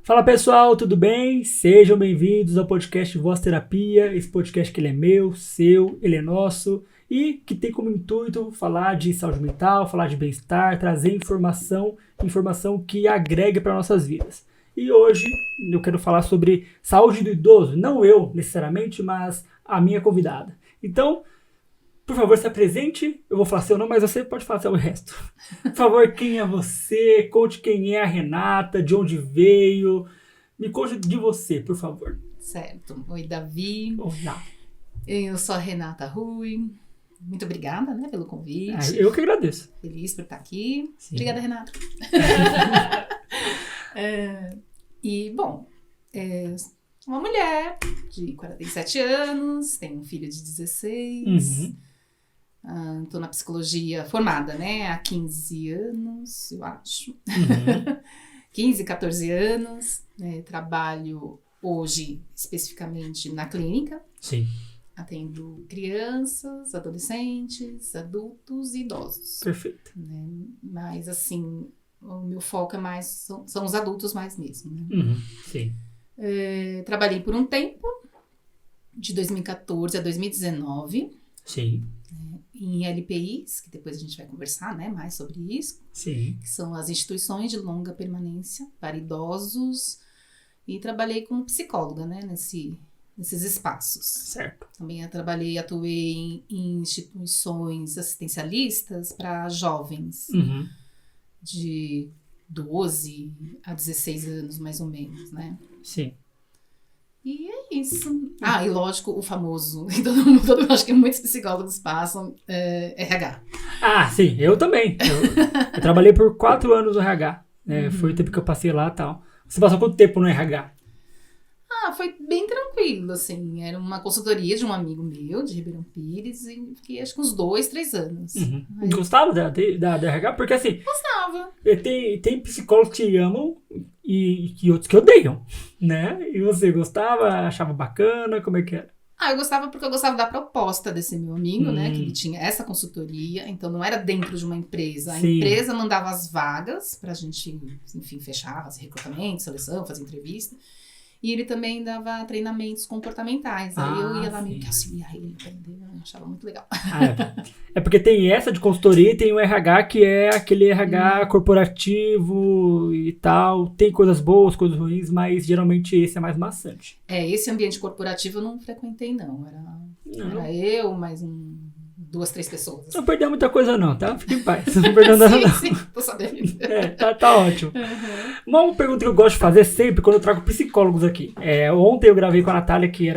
Fala pessoal, tudo bem? Sejam bem-vindos ao podcast Voz Terapia, esse podcast que ele é meu, seu, ele é nosso e que tem como intuito falar de saúde mental, falar de bem-estar, trazer informação que agregue para nossas vidas. E hoje eu quero falar sobre saúde do idoso, não eu necessariamente, mas a minha convidada. Então, por favor, se apresente. Eu vou falar seu nome, mas você pode falar o resto. Por favor, quem é você? Conte quem é a Renata, de onde veio. Me conte de você, por favor. Certo. Oi, Davi. Olá. Eu sou a Renata Rui. Muito obrigada, pelo convite. Eu que agradeço. Feliz por estar aqui. Sim. Obrigada, Renata. Uma mulher de 47 anos, tenho um filho de 16. Estou na psicologia formada, há 15 anos, eu acho. 15, 14 anos. Trabalho hoje especificamente na clínica. Sim. Atendo crianças, adolescentes, adultos e idosos. Perfeito. Mas, assim, o meu foco é mais, são os adultos mais mesmo. Sim. Trabalhei por um tempo, de 2014 a 2019. Sim. Em LPIs, que depois a gente vai conversar, mais sobre isso. Sim. Que são as instituições de longa permanência para idosos. E trabalhei como psicóloga, nesses espaços. Certo. Também atuei em instituições assistencialistas para jovens de 12 a 16 anos, mais ou menos, Sim. E é isso. E lógico, o famoso, todo acho que muitos psicólogos passam, RH. Sim, eu também. Eu trabalhei por 4 anos no RH. Foi o tempo que eu passei lá e tal. Você passou quanto tempo no RH? Foi bem tranquilo, assim. Era uma consultoria de um amigo meu, de Ribeirão Pires, e fiquei acho que uns 2, 3 anos. Gostava da RH? Porque assim... Gostava. Tem psicólogos que amam e outros que odeiam, E você gostava? Achava bacana? Como é que era? Eu gostava porque eu gostava da proposta desse meu amigo, que ele tinha essa consultoria, então não era dentro de uma empresa. A empresa mandava as vagas pra gente, enfim, fechar, fazer recrutamento, seleção, fazer entrevista. E ele também dava treinamentos comportamentais. Aí eu ia lá meio que auxiliar ele, aprender, eu achava muito legal. É porque tem essa de consultoria e tem o RH que é aquele RH corporativo e tal. Tem coisas boas, coisas ruins, mas geralmente esse é mais maçante. Esse ambiente corporativo eu não frequentei, não. Era eu, mais 2, 3 pessoas. Não perdeu muita coisa não, tá? Fique em paz. Não perdeu nada não. Sim, tô sabendo. Tá ótimo. Uma pergunta que eu gosto de fazer sempre quando eu trago psicólogos aqui. Ontem eu gravei com a Natália, que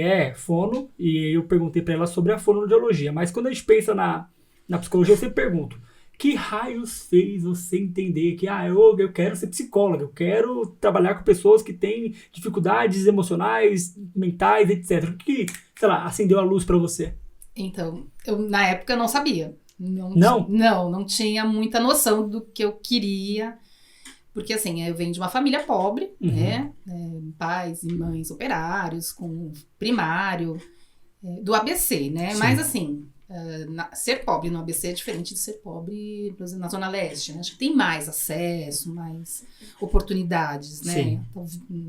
é fono, e eu perguntei pra ela sobre a fonoaudiologia. Mas quando a gente pensa na psicologia, eu sempre pergunto: que raios fez você entender que eu quero ser psicóloga, eu quero trabalhar com pessoas que têm dificuldades emocionais, mentais, etc. O que, acendeu a luz pra você? Então, eu na época não sabia. Não? Não tinha muita noção do que eu queria. Porque, assim, eu venho de uma família pobre, pais e mães operários, com primário, do ABC, Sim. Mas, assim, ser pobre no ABC é diferente de ser pobre, por exemplo, na Zona Leste, Acho que tem mais acesso, mais oportunidades, Sim.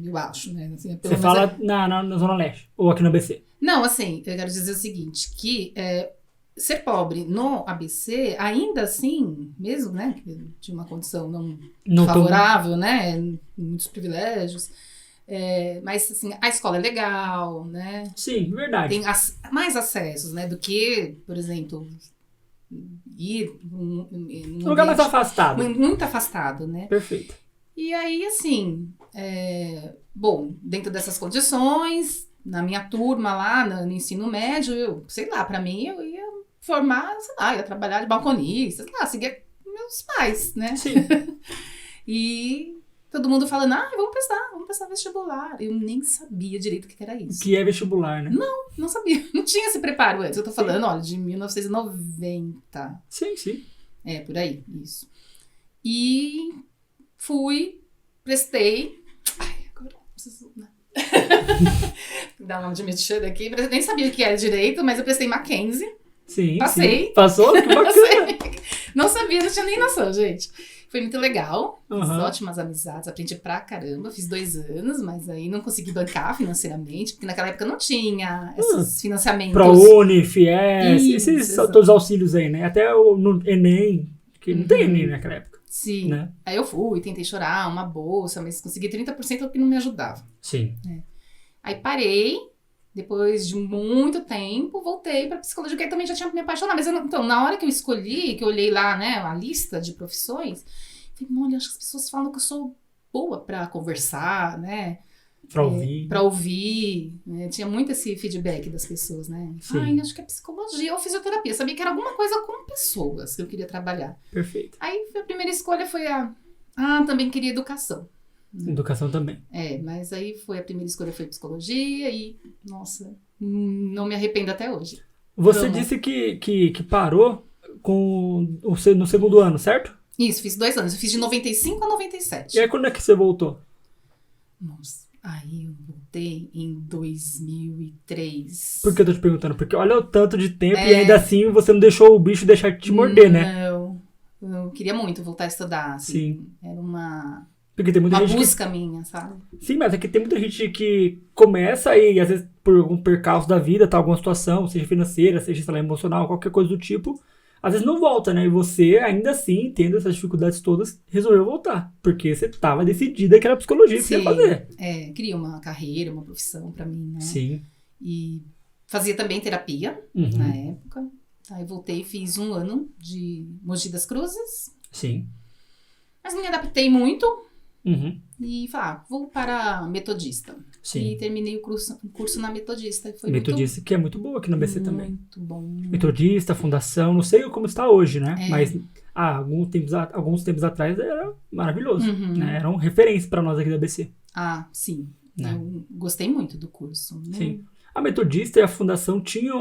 Eu acho, Assim, Você fala na Zona Leste, ou aqui no ABC? Não, assim, eu quero dizer o seguinte, que ser pobre no ABC, ainda assim, mesmo, que tinha uma condição não favorável, muitos privilégios, mas, assim, a escola é legal, Sim, verdade. Tem mais acessos, do que, por exemplo, ir num lugar mais afastado. Muito afastado, Perfeito. E aí, assim, dentro dessas condições, na minha turma lá, no ensino médio, pra mim, eu ia formar, ia trabalhar de balconista, seguir meus pais, Sim. E todo mundo falando, vamos prestar vestibular. Eu nem sabia direito o que era isso. O que é vestibular, né? Não sabia, não tinha esse preparo antes. Eu tô falando, olha, de 1990. Sim. Por aí, isso. E prestei. Agora preciso, dar uma admitida aqui. Eu nem sabia o que era direito, mas eu prestei Mackenzie. Sim. Passei. Sim. Passou? Que bacana. Não sabia, não tinha nem noção, gente. Foi muito legal, fiz Uhum. ótimas amizades, aprendi pra caramba, fiz 2 anos, mas aí não consegui bancar financeiramente, porque naquela época não tinha esses financiamentos. ProUni, FIES, Isso, esses são exato. todos os auxílios aí, né? Até no Enem, que não tem Enem naquela época. Sim, Né? aí eu fui, tentei chorar, uma bolsa, mas consegui 30% que não me ajudava. Sim. Aí parei, depois de muito tempo, voltei pra psicologia, que aí também já tinha me apaixonado. Mas então, na hora que eu escolhi, que eu olhei lá, né, a lista de profissões, falei, olha, acho que as pessoas falam que eu sou boa pra conversar, né? Pra ouvir. Pra ouvir, né? Tinha muito esse feedback das pessoas, né? Sim. Ai, acho que é psicologia ou fisioterapia. Sabia que era alguma coisa com pessoas que eu queria trabalhar. Perfeito. Aí a primeira escolha foi também queria educação. Educação também. Mas aí a primeira escolha foi psicologia e, nossa, não me arrependo até hoje. Você Amo. disse que parou no segundo ano, certo? Isso, fiz 2 anos. Eu fiz de 95 a 97. E aí quando é que você voltou? Nossa, aí eu voltei em 2003. Por que eu tô te perguntando? Porque olha o tanto de tempo e ainda assim você não deixou o bicho deixar de te morder, né? Não, eu queria muito voltar a estudar, assim. Sim. Era uma Porque tem muita gente busca minha, sabe? Sim, mas é que tem muita gente que começa e às vezes por algum percalço da vida, tá, alguma situação, seja financeira, seja, sei lá, emocional, qualquer coisa do tipo, às vezes não volta, né? E você, ainda assim, tendo essas dificuldades todas, resolveu voltar. Porque você tava decidida que era psicologia que você ia fazer. Queria uma carreira, uma profissão pra mim, né? Sim. E fazia também terapia na época. Aí voltei e fiz 1 ano de Mogi das Cruzes. Sim. Mas não me adaptei muito. Uhum. E falei, vou para metodista. Sim. E terminei o curso na metodista. Foi Metodista, que é muito boa aqui no BC também. Muito bom. Metodista, fundação, não sei como está hoje, né? É. Mas alguns tempos atrás era maravilhoso. Uhum. Né? Era uma referência para nós aqui da BC. Sim. Né? Eu gostei muito do curso. Né? Sim. A metodista e a fundação tinha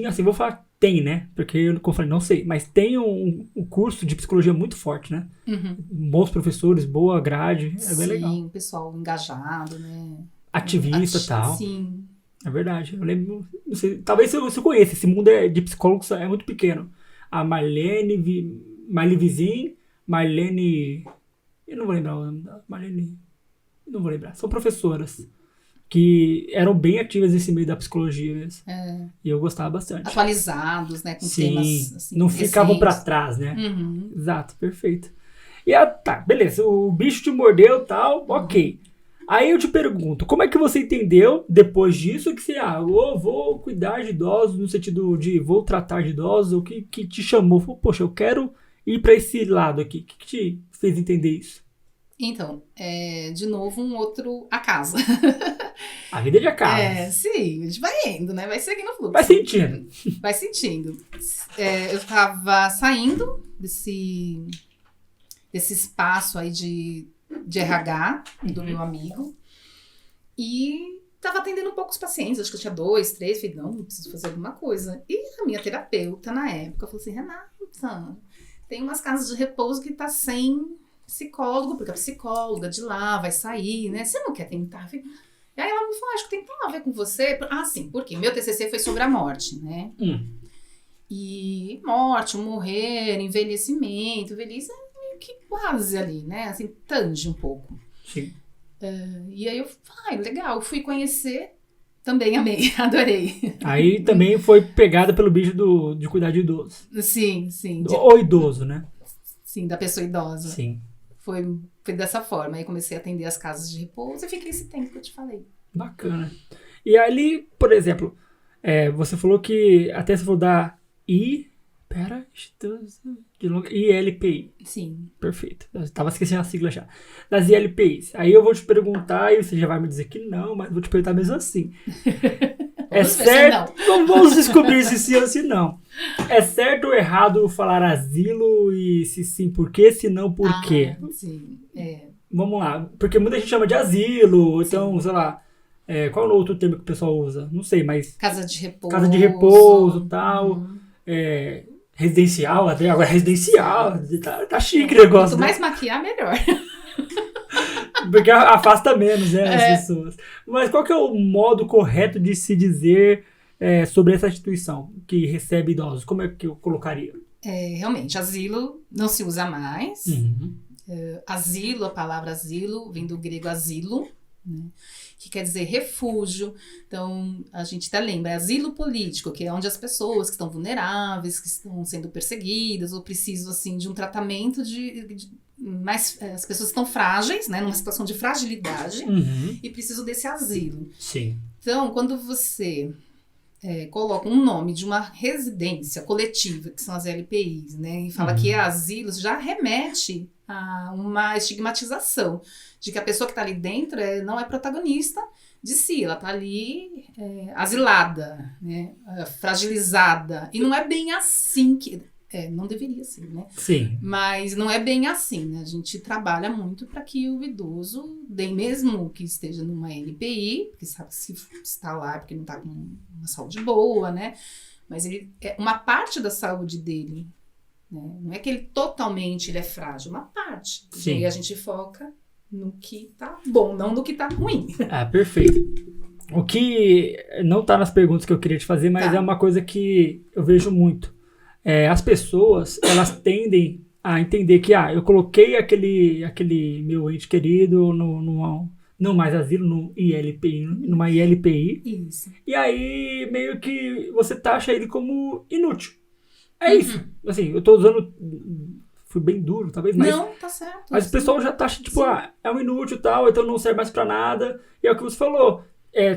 assim, vou falar tem, né? Porque, como eu falei, não sei, mas tem um curso de psicologia muito forte, né? Uhum. Bons professores, boa grade, é bem legal. Sim, o pessoal engajado, né? Ativista e tal. Sim. É verdade. Eu lembro, não sei, talvez você conheça, esse mundo de psicólogos é muito pequeno. A Marlene Vizin, Marlene... Eu não vou lembrar o nome da Marlene... Não vou lembrar. São professoras que eram bem ativas nesse meio da psicologia mesmo. E eu gostava bastante. Atualizados, né? Com Sim, temas, assim, não ficavam pra recentes. trás, né? Uhum. Exato, perfeito. E tá, beleza, o bicho te mordeu e tal, ok. Aí eu te pergunto, como é que você entendeu, depois disso, que você, vou cuidar de idosos, no sentido de vou tratar de idosos, o que te chamou? Falou, poxa, eu quero ir pra esse lado aqui. O que te fez entender isso? Então, de novo, um outro acaso. A vida é de acaso. Sim, a gente vai indo, né? Vai seguindo o fluxo. Vai sentindo. Vai sentindo. Eu tava saindo desse espaço aí de RH do meu amigo e tava atendendo poucos pacientes, acho que eu tinha 2, 3, falei, não, preciso fazer alguma coisa. E a minha terapeuta, na época, falou assim, Renata, tem umas casas de repouso que tá sem psicólogo, porque a psicóloga de lá vai sair, né? Você não quer tentar? E aí ela me falou, acho que tem a ver com você. Sim, porque meu TCC foi sobre a morte, né? E morte, morrer, envelhecimento, velhice é meio que quase ali, né? Assim, tange um pouco. Sim. E aí eu falei, legal, fui conhecer, também amei, adorei. Aí também foi pegada pelo bicho de cuidar de idoso. Sim. O idoso, né? Sim, da pessoa idosa. Sim. Foi dessa forma. Aí comecei a atender as casas de repouso e fiquei esse tempo que eu te falei. Bacana. E ali, por exemplo, você falou que até você falou da ILPI. Sim. Perfeito. Eu tava esquecendo a sigla já. Das ILPIs. Aí eu vou te perguntar e você já vai me dizer que não, mas vou te perguntar mesmo assim. Vamos ver se certo? Vamos descobrir se sim ou se não. É certo ou errado falar asilo e se sim, por quê? Se não, por quê? Sim. Vamos lá. Porque muita gente chama de asilo, então, sei lá. Qual é o outro termo que o pessoal usa? Não sei, mas... Casa de repouso. Casa de repouso e tal. Residencial, até agora residencial. Tá chique o negócio. Quanto né? mais maquiar, melhor. Porque afasta menos, né, as pessoas. Mas qual que é o modo correto de se dizer sobre essa instituição que recebe idosos? Como é que eu colocaria? realmente, asilo não se usa mais. Uhum. Asilo, a palavra asilo vem do grego asilo, né, que quer dizer refúgio. Então, a gente até lembra, é asilo político, que é onde as pessoas que estão vulneráveis, que estão sendo perseguidas, ou precisam, assim, de um tratamento mais, as pessoas estão frágeis, né, numa situação de fragilidade, e precisam desse asilo. Sim. Então, quando você coloca um nome de uma residência coletiva, que são as LPIs, né, e fala que é asilo, já remete a uma estigmatização de que a pessoa que está ali dentro não é protagonista de si, ela está ali asilada, né, fragilizada, e não é bem assim que... não deveria ser, né? Sim. Mas não é bem assim, né? A gente trabalha muito para que o idoso, bem mesmo que esteja numa LPI, porque sabe se está lá porque não está com uma saúde boa, né? Mas ele uma parte da saúde dele, né? Não é que ele totalmente é frágil, uma parte. Sim. E aí a gente foca no que tá bom, não no que tá ruim. Ah, perfeito. O que não tá nas perguntas que eu queria te fazer, mas é uma coisa que eu vejo muito. As pessoas, elas tendem a entender que, eu coloquei aquele meu ente querido não mais asilo, numa ILPI. Isso. E aí, meio que você taxa ele como inútil. É isso. Assim, eu tô usando... Fui bem duro, talvez, mas... Não, tá certo. Mas o pessoal já taxa, tipo, é um inútil e tal, então não serve mais pra nada. E é o que você falou.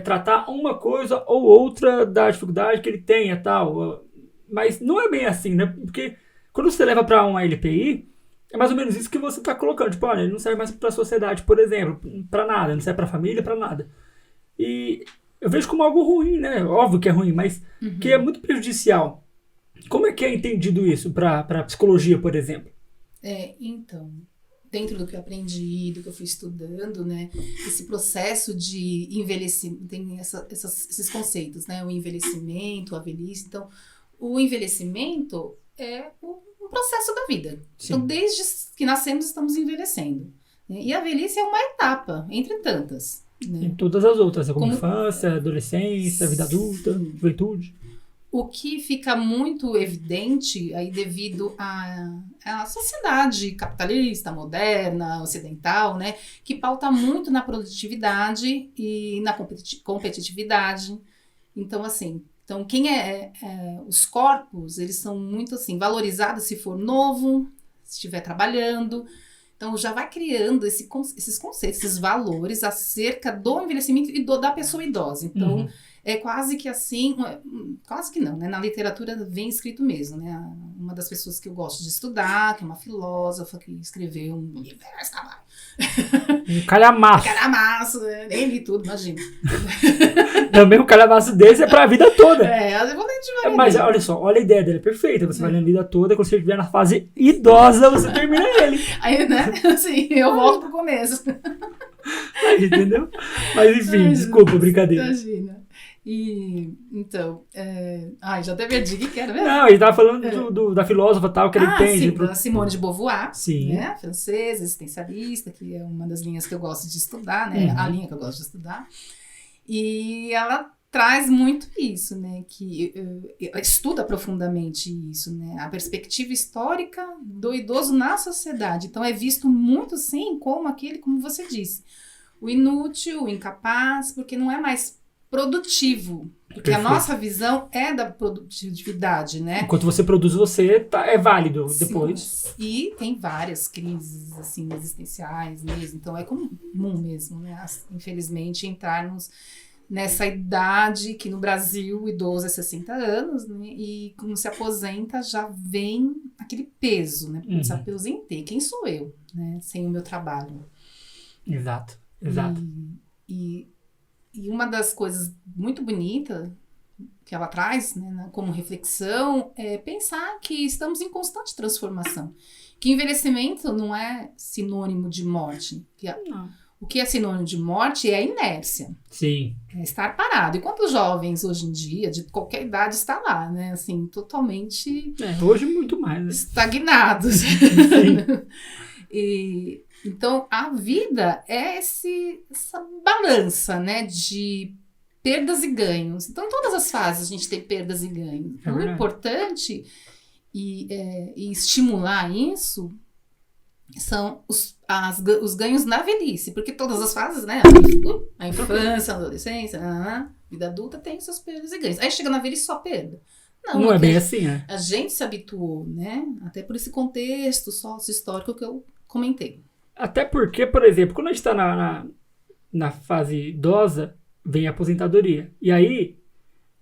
Tratar uma coisa ou outra da dificuldade que ele tenha e tal. Mas não é bem assim, né? Porque quando você leva pra uma LPI, é mais ou menos isso que você tá colocando. Tipo, olha, ele não serve mais pra sociedade, por exemplo. Pra nada. Não serve pra família, pra nada. E eu vejo como algo ruim, né? Óbvio que é ruim, mas que é muito prejudicial. Como é que é entendido isso pra psicologia, por exemplo? Então, dentro do que eu aprendi, do que eu fui estudando, né, esse processo de envelhecimento, tem esses conceitos, né, o envelhecimento, a velhice. Então, o envelhecimento é um processo da vida. Sim. Então, desde que nascemos, estamos envelhecendo. Né, e a velhice é uma etapa, entre tantas. Né? E todas as outras, como infância, adolescência, vida adulta, juventude. O que fica muito evidente aí devido à sociedade capitalista, moderna, ocidental, né, que pauta muito na produtividade e na competitividade. Então, assim, quem os corpos, eles são muito assim, valorizados se for novo, se estiver trabalhando. Então, já vai criando esses conceitos, esses valores acerca do envelhecimento e da pessoa idosa. Então, é quase que assim, quase que não, né? Na literatura vem escrito mesmo, né? Uma das pessoas que eu gosto de estudar, que é uma filósofa, que escreveu um livro, um calhamaço. Calhamaço, né? Nem li tudo, imagina. Também um calhamaço desse é pra vida toda. Eu vou ler devagar. Mas olha só, olha a ideia dele, é perfeita. Você vai ler a vida toda, quando você estiver na fase idosa, você termina ele. Aí, né? Assim, eu volto pro começo. Aí, entendeu? Mas enfim, desculpa, brincadeira. Imagina. E, então, já até perdi o que era, né? Não, ele tava falando da filósofa tal, que ele entende. Sim, da Simone de Beauvoir, sim. Né? Francesa, existencialista, que é uma das linhas que eu gosto de estudar, né? A linha que eu gosto de estudar. E ela traz muito isso, né? Que ela estuda profundamente isso, né? A perspectiva histórica do idoso na sociedade. Então, é visto muito, sim, como você disse, o inútil, o incapaz, porque não é mais produtivo, porque a nossa visão é da produtividade, né? Enquanto você produz, você é válido depois. Sim. E tem várias crises, assim, existenciais mesmo, então é comum mesmo, né? Infelizmente, entrarmos nessa idade que no Brasil o idoso é 60 anos, né? E quando se aposenta já vem aquele peso, né? Se aposentei, quem sou eu, né? Sem o meu trabalho. Exato. E uma das coisas muito bonitas que ela traz, né, como reflexão é pensar que estamos em constante transformação. Que envelhecimento não é sinônimo de morte. O que é sinônimo de morte é a inércia. Sim. É estar parado. Enquanto os jovens hoje em dia, de qualquer idade, está lá, né? Assim, totalmente... hoje muito mais, né? Estagnados. Sim. Então, a vida é essa balança, né, de perdas e ganhos. Então, em todas as fases a gente tem perdas e ganhos. Então, o importante e estimular isso são os ganhos na velhice, porque todas as fases, né? A infância, a adolescência, a vida adulta tem seus perdas e ganhos. Aí chega na velhice só perda. Não é bem assim, né? A gente se habituou, né? Até por esse contexto sócio-histórico que eu comentei. Até porque, por exemplo, quando a gente está na fase idosa, vem a aposentadoria. E aí,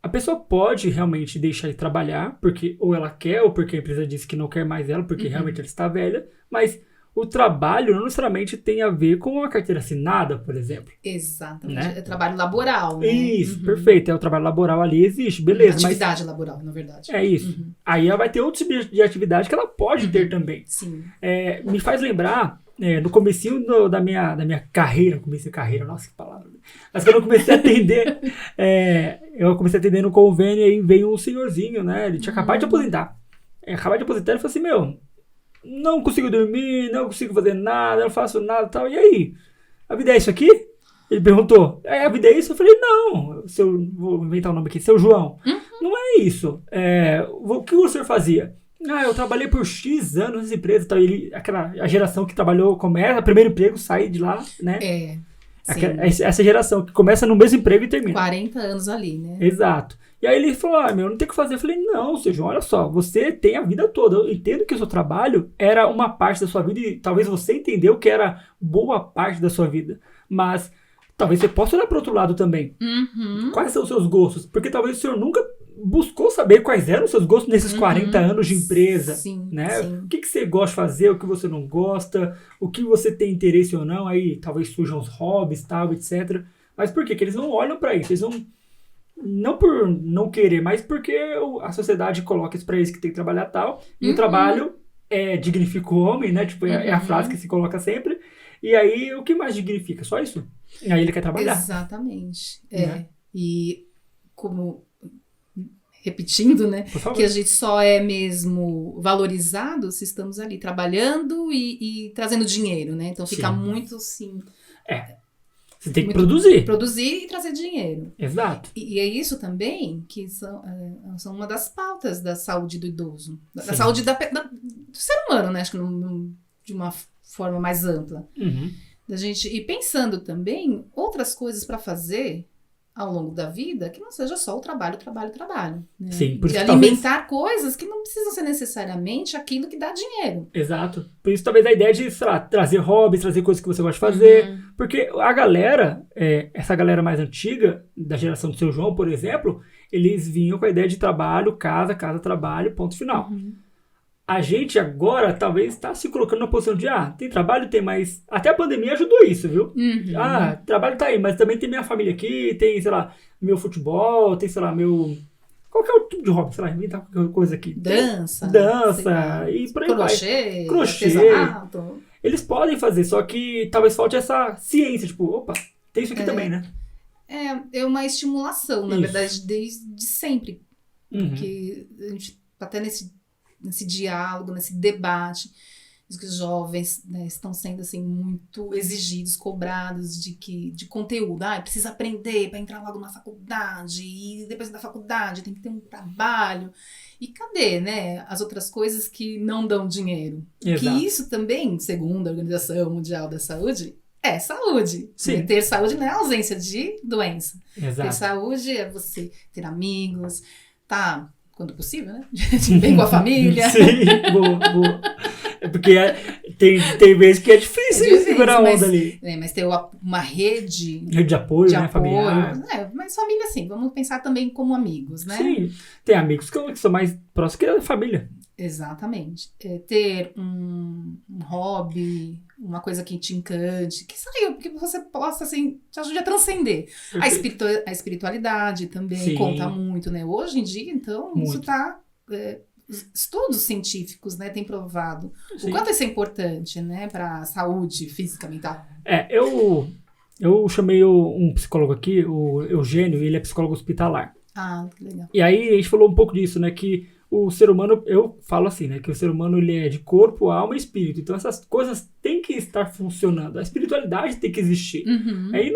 a pessoa pode realmente deixar de trabalhar, porque ou ela quer, ou porque a empresa disse que não quer mais ela, porque realmente ela está velha, mas o trabalho não necessariamente tem a ver com a carteira assinada, por exemplo. Exatamente. Né? É trabalho laboral, né? Isso, perfeito. É o trabalho laboral ali, existe, beleza. Atividade laboral, na verdade. É isso. Aí ela vai ter outros tipos de atividade que ela pode ter também. Sim. Me faz lembrar, no comecinho da minha carreira, nossa, que palavra. Mas quando eu comecei a atender, eu comecei a atender no convênio, aí veio um senhorzinho, né? Ele tinha acabado de aposentar. Acabado de aposentar, ele falou assim, não consigo dormir, não consigo fazer nada, não faço nada e tal. E aí? A vida é isso aqui? Ele perguntou. A vida é isso? Eu falei, não. Vou inventar o nome aqui. Seu João. Não é isso. O que o senhor fazia? Eu trabalhei por X anos nessa empresa. Então a geração que trabalhou, começa, o primeiro emprego, sai de lá, né? Essa geração que começa no mesmo emprego e termina. 40 anos ali, né? Exato. E aí ele falou, não tem o que fazer. Eu falei, não, seu João, olha só, você tem a vida toda. Eu entendo que o seu trabalho era uma parte da sua vida e talvez você entendeu que era boa parte da sua vida. Mas talvez você possa olhar para o outro lado também. Quais são os seus gostos? Porque talvez o senhor nunca buscou saber quais eram os seus gostos nesses 40 anos de empresa. Sim, né? Sim. O que você gosta de fazer, o que você não gosta, o que você tem interesse ou não. Aí talvez surjam os hobbies, tal, etc. Mas por quê? Que eles não olham para isso. Eles não por não querer, mas porque a sociedade coloca isso pra eles que tem que trabalhar tal, e o trabalho dignifica o homem, né? Tipo, é a frase que se coloca sempre. E aí, o que mais dignifica? Só isso. E aí ele quer trabalhar. Exatamente. Né? E como, repetindo, né? Que a gente só é mesmo valorizado se estamos ali trabalhando e trazendo dinheiro, né? Então fica muito, assim... Você tem que produzir. Produzir e trazer dinheiro. Exato. E é isso também que são uma das pautas da saúde do idoso. Da saúde do ser humano, né? Acho que de uma forma mais ampla. Da gente ir pensando também outras coisas para fazer ao longo da vida que não seja só o trabalho. Né? Sim, por de isso alimentar coisas que não precisam ser necessariamente aquilo que dá dinheiro. Exato. Por isso talvez a ideia de, sei lá, trazer hobbies, trazer coisas que você gosta de fazer. Porque a galera, essa galera mais antiga, da geração do seu João, por exemplo, eles vinham com a ideia de trabalho, casa, trabalho, ponto final. A gente agora talvez está se colocando na posição de, tem trabalho, tem mais... Até a pandemia ajudou isso, viu? Trabalho tá aí, mas também tem minha família aqui, tem, sei lá, meu futebol, tem, sei lá, meu... Qualquer outro tipo de hobby, sei lá, inventar qualquer coisa aqui. Dança, e por aí vai. Crochê. Artesanato. Eles podem fazer, só que talvez falte essa ciência, tipo, opa, tem isso aqui também, né? É uma estimulação, na verdade, desde sempre. Porque a gente tá até nesse diálogo, nesse debate, que os jovens, né, estão sendo assim, muito exigidos, cobrados de conteúdo. Precisa aprender para entrar logo na faculdade, e depois da faculdade tem que ter um trabalho. E cadê, né, as outras coisas que não dão dinheiro? Exato. Que isso também, segundo a Organização Mundial da Saúde, é saúde. Sim. Né? Ter saúde não é ausência de doença. Exato. Ter saúde é você ter amigos, quando possível, né? Bem com a família. Sim, boa. É porque tem vezes que é difícil segurar a onda ali. Mas ter uma rede de apoio, né? Familiar. Mas família, sim. Vamos pensar também como amigos, né? Sim. Tem amigos que são mais próximos que a família. Exatamente. Ter um hobby, uma coisa que te encante, que você possa, assim, te ajude a transcender. A espiritualidade também conta muito, né? Hoje em dia, então, isso está... estudos científicos, né, têm provado o quanto isso é importante, né, para a saúde física, mental. Eu chamei um psicólogo aqui, o Eugênio, ele é psicólogo hospitalar. Que legal. E aí a gente falou um pouco disso, né, que o ser humano, eu falo assim, né? Que o ser humano ele é de corpo, alma e espírito. Então essas coisas têm que estar funcionando. A espiritualidade tem que existir. Aí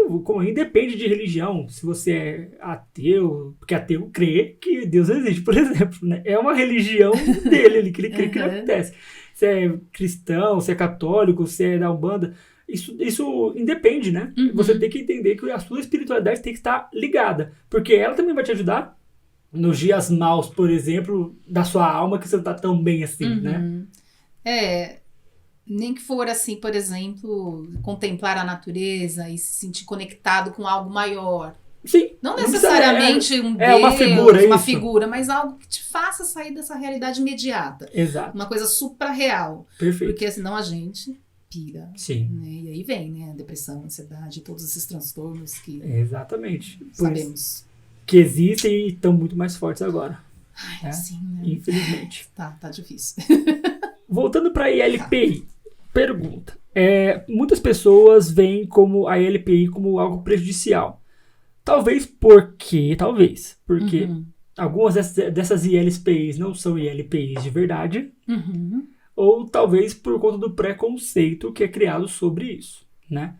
independe de religião. Se você é ateu, porque ateu crê que Deus existe, por exemplo, né? É uma religião dele ali, que ele crê que não acontece. Se é cristão, se é católico, se é da Umbanda, isso independe, né? Você tem que entender que a sua espiritualidade tem que estar ligada, porque ela também vai te ajudar nos dias maus, por exemplo, da sua alma, que você não tá tão bem assim, né? Nem que for assim, por exemplo, contemplar a natureza e se sentir conectado com algo maior. Sim. Não necessariamente um Deus, uma figura, mas algo que te faça sair dessa realidade imediata. Exato. Uma coisa supra-real. Perfeito. Porque senão a gente pira. Sim. Né? E aí vem, né, a depressão, a ansiedade, todos esses transtornos que exatamente. sabemos. Que existem e estão muito mais fortes agora. Ai, sim, né? Infelizmente. Tá difícil. Voltando para a ILPI, pergunta. Muitas pessoas veem como a ILPI como algo prejudicial. Talvez porque algumas dessas ILPIs não são ILPIs de verdade, ou talvez por conta do preconceito que é criado sobre isso, né?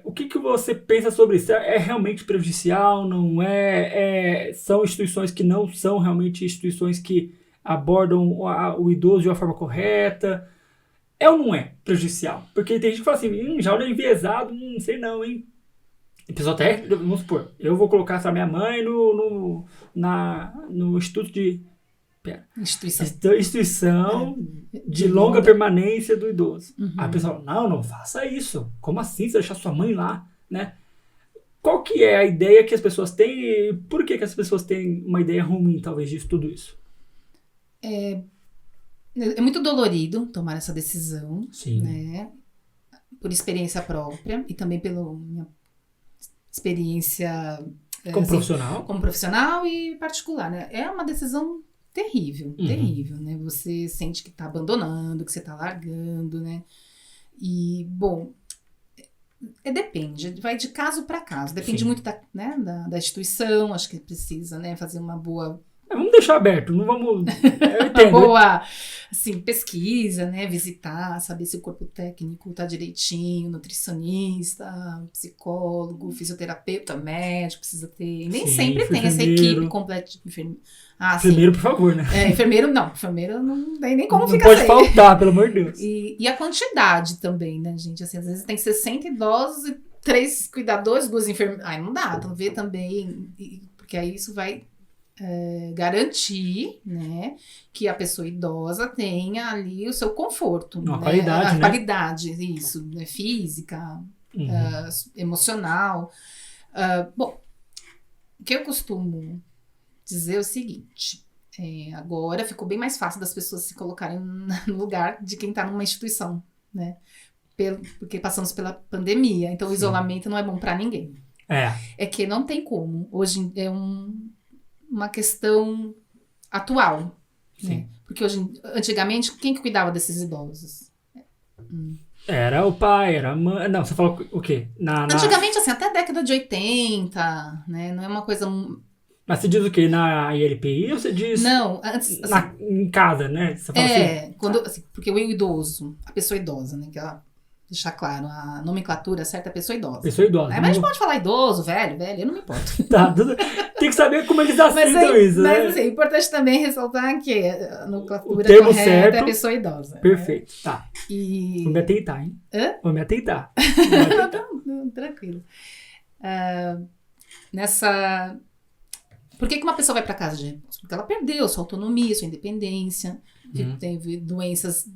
O que você pensa sobre isso? É realmente prejudicial? Não é? São instituições que não são realmente instituições que abordam o idoso de uma forma correta? É ou não é prejudicial? Porque tem gente que fala assim, já olha enviesado, não sei não, hein? E pessoal até, vamos supor, eu vou colocar essa minha mãe no instituto de... Instituição de longa permanência do idoso. A pessoa, não faça isso. Como assim você deixar sua mãe lá, né? Qual que é a ideia que as pessoas têm e por que as pessoas têm uma ideia ruim, talvez, disso tudo isso? É muito dolorido tomar essa decisão, Sim. Né? Por experiência própria e também pela minha experiência como profissional. Como profissional e particular, né? É uma decisão terrível, né? Você sente que tá abandonando, que você tá largando, né? E, bom, depende, vai de caso para caso. Depende muito da instituição, acho que precisa, né, fazer uma boa... Vamos deixar aberto, não vamos... Eu entendo. Boa, assim, pesquisa, né, visitar, saber se o corpo técnico tá direitinho, nutricionista, psicólogo, fisioterapeuta, médico, precisa ter. Nem sempre tem essa equipe completa de enfermeiro. Enfermeiro, por favor, né? Enfermeiro não tem nem como ficar sem. Não pode faltar, pelo amor de Deus. E a quantidade também, né, gente? Assim, às vezes tem 60 idosos e 3 cuidadores, 2 enfermeiras. Ai, não dá, então vê também, porque aí isso vai garantir, né, que a pessoa idosa tenha ali o seu conforto. Uma né? qualidade, né? Qualidade, isso, né? Física, emocional. Bom, o que eu costumo dizer é o seguinte, agora ficou bem mais fácil das pessoas se colocarem no lugar de quem está numa instituição, né? Porque passamos pela pandemia, então o isolamento não é bom para ninguém. É que não tem como. Hoje é uma questão atual. Né? Porque antigamente, quem que cuidava desses idosos? Era o pai, era a mãe. Não, você falou o quê? Antigamente, assim, até a década de 80, né? Não é uma coisa... Mas você diz o quê? Na ILPI ou você diz... Não, antes... Assim, em casa, né? Você fala assim, quando, assim, porque o idoso, a pessoa idosa, né? Que ela... Deixar claro, a nomenclatura certa é pessoa idosa. Pessoa idosa. Mas a gente pode falar idoso, velho, eu não me importo. Tá, tem que saber como eles aceitam isso, né? Mas assim, é importante também ressaltar que a nomenclatura o termo correta certo, é pessoa idosa. Perfeito, né? Tá. Vou me atentar, hein? Vou me atentar. Não, tranquilo. Por que uma pessoa vai para casa de repouso? Porque ela perdeu sua autonomia, sua independência, teve doenças...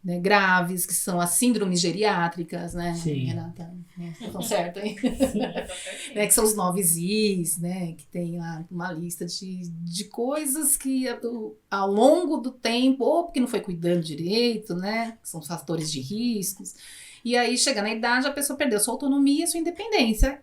Né, graves, que são as síndromes geriátricas, né? Sim. Renata, né? Estão certo, hein? Né, que são os 9 Is, né? Que tem lá uma lista de coisas que ao longo do tempo, ou porque não foi cuidando direito, né? Que são fatores de riscos. E aí, chega na idade, a pessoa perdeu sua autonomia, sua independência.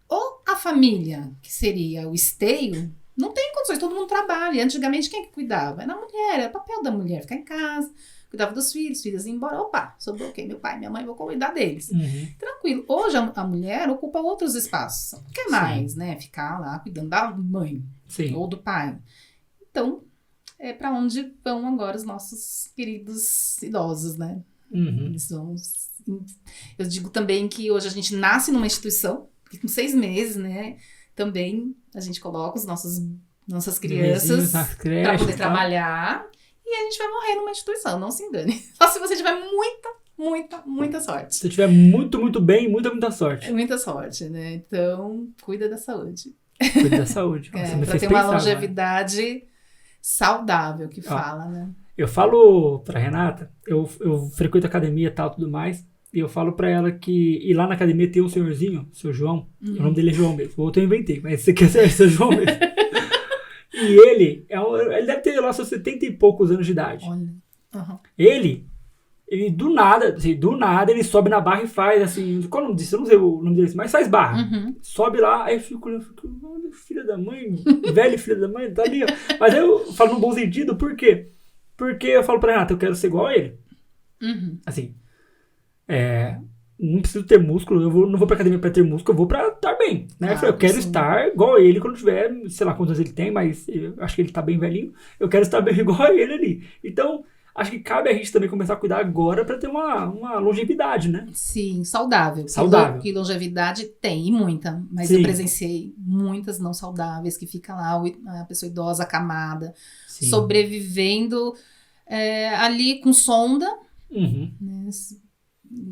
Ou a família, que seria o esteio, não tem condições, todo mundo trabalha. Antigamente, quem que cuidava? Era a mulher, era o papel da mulher, ficar em casa. Cuidava dos filhos iam embora, opa, sobrou quem? Meu pai, minha mãe, vou cuidar deles. Tranquilo. Hoje a mulher ocupa outros espaços. Não quer mais, né? Ficar lá cuidando da mãe ou do pai. Então, é para onde vão agora os nossos queridos idosos, né? Eles vão... Eu digo também que hoje a gente nasce numa instituição, porque com 6 meses, né? Também a gente coloca as nossas crianças para poder trabalhar e a gente vai morrer numa instituição, não se engane. Só se você tiver muita sorte. Se tiver muito bem, muita sorte. Muita sorte, né? Então, cuida da saúde. Cuida da saúde. Para ter uma longevidade saudável, que fala, né? Eu falo pra Renata, eu frequento academia e tal, tudo mais, e eu falo pra ela que... E lá na academia tem um senhorzinho, o seu João, o nome dele é João mesmo, o outro eu inventei, mas esse aqui é o seu João mesmo. E ele deve ter lá seus 70 e poucos anos de idade. Olha. Ele do nada, ele sobe na barra e faz assim, qual é o nome disso? Eu não sei o nome dele, mas faz barra. Sobe lá, aí eu fico olhando, olha, filha da mãe, velho filha da mãe, tá ali, ó. Mas aí eu falo no bom sentido, por quê? Porque eu falo pra Renata, eu quero ser igual a ele. Assim, não preciso ter músculo, não vou pra academia pra ter músculo, eu vou pra estar bem, né? Eu quero estar igual a ele quando tiver, sei lá quantos anos ele tem, mas eu acho que ele tá bem velhinho, eu quero estar bem igual a ele ali. Então, acho que cabe a gente também começar a cuidar agora pra ter uma longevidade, né? Sim, saudável. Que longevidade tem, e muita. Mas eu presenciei muitas não saudáveis, que fica lá a pessoa idosa, acamada, sobrevivendo ali com sonda, né?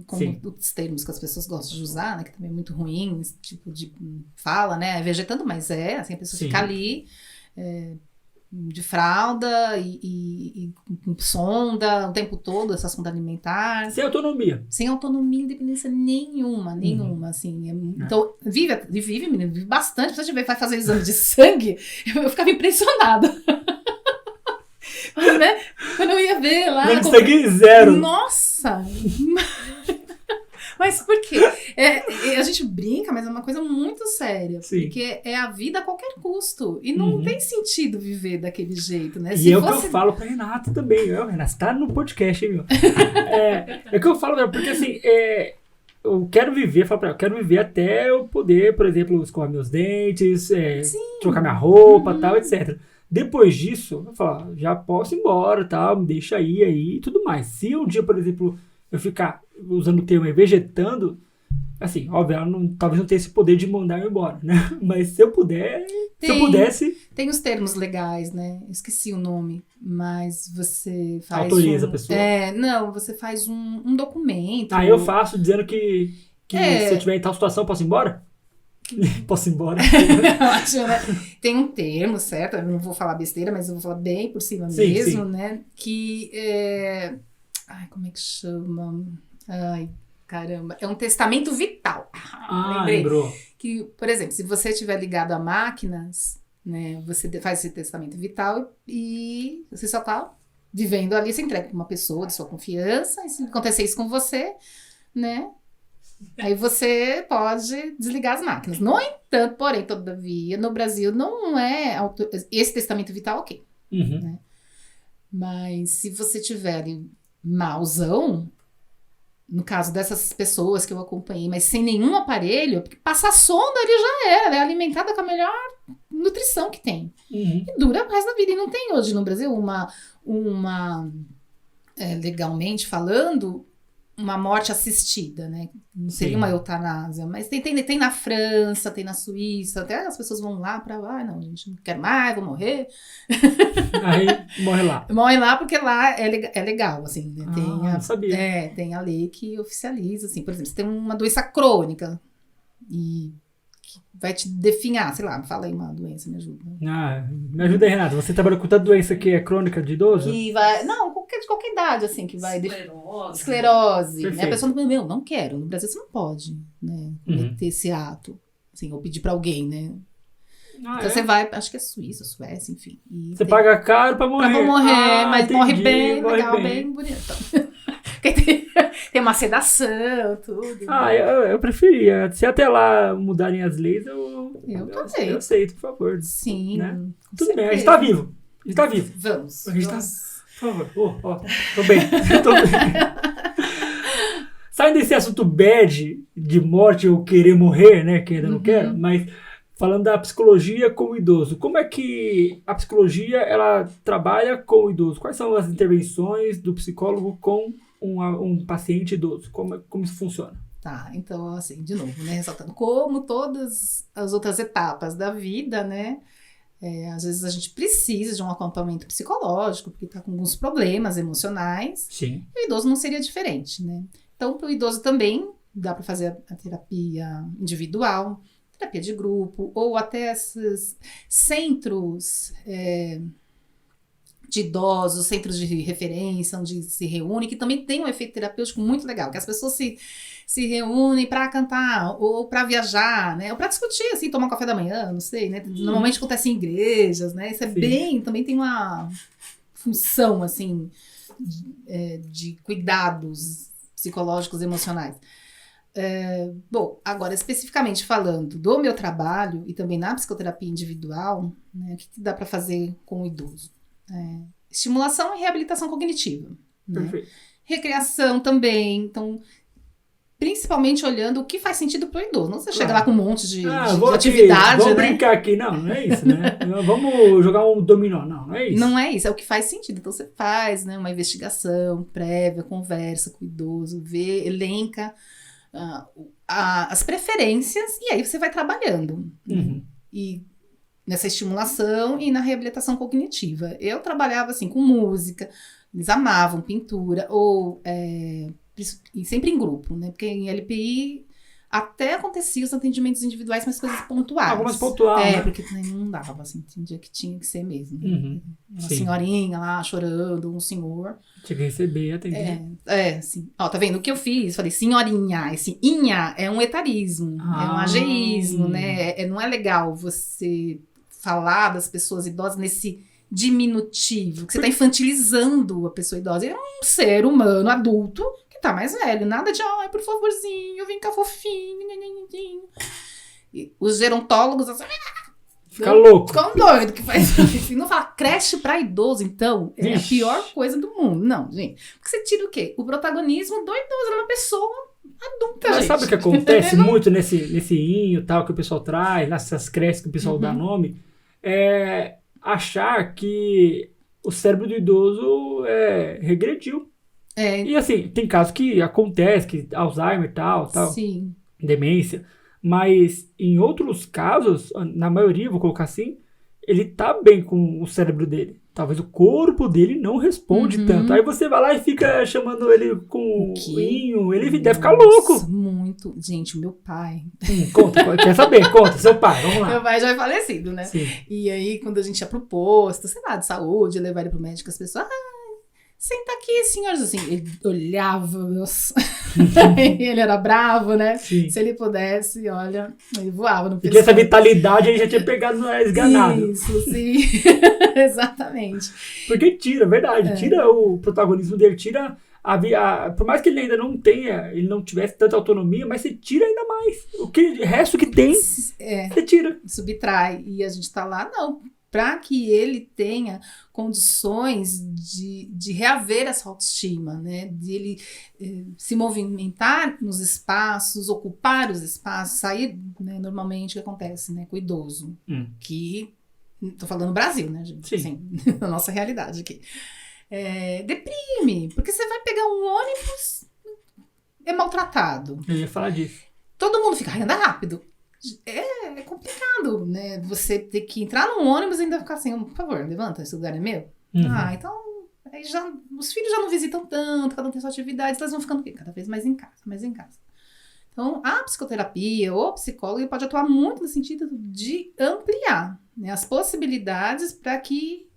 Como os termos que as pessoas gostam de usar, né? Que também é muito ruim, esse tipo de fala, né? Vegetando, mas assim, a pessoa fica ali... de fralda e com sonda o tempo todo, essa sonda alimentar. Sem autonomia, independência nenhuma, assim. Então, vive bastante. Se você vai fazer exame de sangue, eu ficava impressionada. Né? Quando eu ia ver lá... Sangue zero. Nossa! Mas por quê? A gente brinca, mas é uma coisa muito séria. Porque é a vida a qualquer custo. E não tem sentido viver daquele jeito, né? E é o que eu falo pra Renata também. Renata, você tá no podcast, hein, meu? É o que eu falo, porque assim, eu quero viver, eu falo pra ela, eu quero viver até eu poder, por exemplo, escovar meus dentes, trocar minha roupa, tal, etc. Depois disso, eu falo, já posso ir embora, tal, me deixa aí e tudo mais. Se um dia, por exemplo, eu ficar usando o termo vegetando, assim, óbvio, ela talvez não tenha esse poder de mandar eu embora, né? Mas se eu pudesse... Tem os termos legais, né? Esqueci o nome, mas você faz... Autoriza a pessoa. Não, você faz um documento. Eu faço dizendo que se eu tiver em tal situação, eu posso ir embora? Posso ir embora. Ótimo, né? Tem um termo, certo? Eu não vou falar besteira, mas eu vou falar bem por cima mesmo, né? Que como é que chama? Ai, caramba. É um testamento vital. Lembrou. Que, por exemplo, se você estiver ligado a máquinas, né? Você faz esse testamento vital e você só tá vivendo ali, você entrega para uma pessoa de sua confiança, e se acontecer isso com você, né? Aí você pode desligar as máquinas. No entanto, porém, todavia, no Brasil não é esse testamento vital, ok. Né? Mas se você tiver ali mauzão, no caso dessas pessoas que eu acompanhei, mas sem nenhum aparelho, porque passar sonda ali já era, ela é alimentada com a melhor nutrição que tem. E dura o resto da vida. E não tem hoje no Brasil legalmente falando, uma morte assistida, né? Não seria uma eutanásia, mas tem na França, tem na Suíça, até as pessoas vão lá não, a gente não quer mais, vou morrer. Aí morre lá. Morre lá porque lá é legal, assim, né? Não sabia. Tem a lei que oficializa, assim, por exemplo, você tem uma doença crônica e que vai te definhar, sei lá, fala aí uma doença, me ajuda. Me ajuda aí, Renata. Você trabalha com tanta doença que é crônica de idoso? De qualquer idade, assim, que vai... Esclerose. Né? A pessoa não quero. No Brasil você não pode, né, cometer esse ato, assim, ou pedir pra alguém, né? Então você vai, acho que é Suécia, enfim. Você paga caro pra morrer. Pra morrer, mas morre bem, legal, bem bonito. Tem uma sedação, tudo. Eu preferia. Se até lá mudarem as leis, eu aceito, por favor. Sim. Né? Tudo bem, a gente tá vivo. Vamos. A gente tá... Por favor. Tô bem. Saindo desse assunto bad de morte ou querer morrer, né? Que ainda não quero, mas falando da psicologia com o idoso, como é que a psicologia ela trabalha com o idoso? Quais são as intervenções do psicólogo com um paciente idoso? Como isso funciona? Tá, então, assim, de novo, né, ressaltando, como todas as outras etapas da vida, né, às vezes a gente precisa de um acompanhamento psicológico, porque tá com alguns problemas emocionais. Sim. E o idoso não seria diferente, né? Então, para o idoso também, dá para fazer a terapia individual, terapia de grupo, ou até esses centros de idosos, centros de referência, onde se reúne, que também tem um efeito terapêutico muito legal, que as pessoas se reúnem para cantar, ou para viajar, né? Ou para discutir, assim, tomar um café da manhã, não sei, né? Normalmente acontece em igrejas, né? Isso é bem, também tem uma função, assim, de cuidados psicológicos e emocionais. Bom, agora, especificamente falando do meu trabalho e também na psicoterapia individual, né, o que dá para fazer com o idoso? Estimulação e reabilitação cognitiva. Né? Recreação também, então, principalmente olhando o que faz sentido para o idoso. Não você chega lá com um monte de atividade, vamos né? brincar aqui, não é isso, né? Vamos jogar um dominó, não é isso. Não é isso, é o que faz sentido. Então você faz, né, uma investigação prévia, conversa com o idoso, vê, elenca as preferências e aí você vai trabalhando. Uhum. E nessa estimulação e na reabilitação cognitiva. Eu trabalhava assim com música, eles amavam pintura, ou e sempre em grupo, né? Porque em LPI até acontecia os atendimentos individuais, mas coisas pontuais. Algumas pontuais. Né? Porque não dava, assim, tinha dia que tinha que ser mesmo. Uhum. Uma senhorinha lá chorando, um senhor. Tinha que receber e atender. Sim. Ó, tá vendo? O que eu fiz? Falei, senhorinha. Esse inha é um etarismo, é um ageísmo, né? Não é legal você falar das pessoas idosas nesse diminutivo, que você tá infantilizando a pessoa idosa. É um ser humano, adulto, que tá mais velho. Nada de, ai, por favorzinho, vem cá fofinho. E os gerontólogos, assim, fica louco. Ficam doidos que faz isso. Não fala creche pra idoso, então, é a pior coisa do mundo. Não, gente. Porque você tira o quê? O protagonismo do idoso, é uma pessoa adulta, Mas gente. sabe o que acontece muito nesse inho tal que o pessoal traz, nessas creches que o pessoal dá nome? É achar que o cérebro do idoso regrediu. E assim, tem casos que acontece, que Alzheimer e tal, Sim. demência, mas em outros casos, na maioria, vou colocar assim, ele tá bem com o cérebro dele. Talvez o corpo dele não responde tanto. Aí você vai lá e fica chamando ele com o inho, ele deve ficar louco. Muito. Gente, o meu pai... Conta, quer saber? Conta, seu pai, vamos lá. Meu pai já é falecido, né? Sim. E aí, quando a gente ia pro posto, sei lá, de saúde, levar ele pro médico, as pessoas... senta aqui, senhores. Assim, ele olhava, ele era bravo, né? Sim. Se ele pudesse, olha, ele voava no pescoço. E essa vitalidade ele já tinha pegado no esganado. Isso, sim. Exatamente. Porque tira, verdade, tira o protagonismo dele, tira por mais que ele ainda não tenha, ele não tivesse tanta autonomia, mas você tira ainda mais. O resto que tem, você tira. Subtrai. E a gente tá lá, não. Para que ele tenha condições de reaver essa autoestima, né? De ele se movimentar nos espaços, ocupar os espaços, sair, né? Normalmente o que acontece, né? Com o idoso, que, tô falando Brasil, né, gente? Sim. Assim, a nossa realidade aqui. Deprime, porque você vai pegar um ônibus, é maltratado. Eu ia falar disso. Todo mundo fica, anda rápido. É complicado, né? Você ter que entrar num ônibus e ainda ficar assim, por favor, levanta, esse lugar é meu. Então, aí os filhos já não visitam tanto, cada um tem sua atividade, eles vão ficando cada vez mais em casa. Então, a psicoterapia ou psicólogo pode atuar muito no sentido de ampliar, né, as possibilidades para que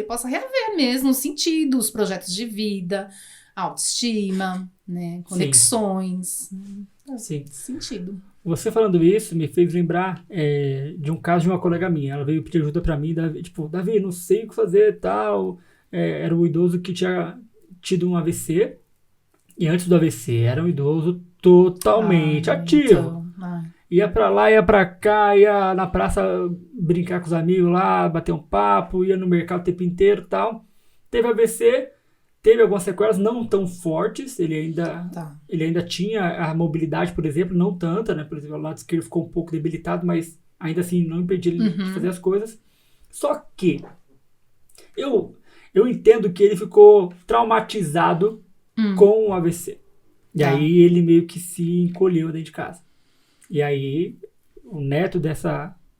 possa reaver mesmo os sentidos, os projetos de vida, autoestima, né, conexões. Sim. Sentido. Você falando isso me fez lembrar de um caso de uma colega minha. Ela veio pedir ajuda pra mim, Davi, não sei o que fazer e tal. Era um idoso que tinha tido um AVC. E antes do AVC, era um idoso totalmente ativo. Ia pra lá, ia pra cá, ia na praça brincar com os amigos lá, bater um papo, ia no mercado o tempo inteiro e tal. Teve AVC. Teve algumas sequelas não tão fortes, ele ainda tinha a mobilidade, por exemplo, não tanta, né? Por exemplo, o lado esquerdo ficou um pouco debilitado, mas ainda assim não impedia ele de fazer as coisas. Só que eu entendo que ele ficou traumatizado com o AVC. E aí ele meio que se encolheu dentro de casa. E aí o neto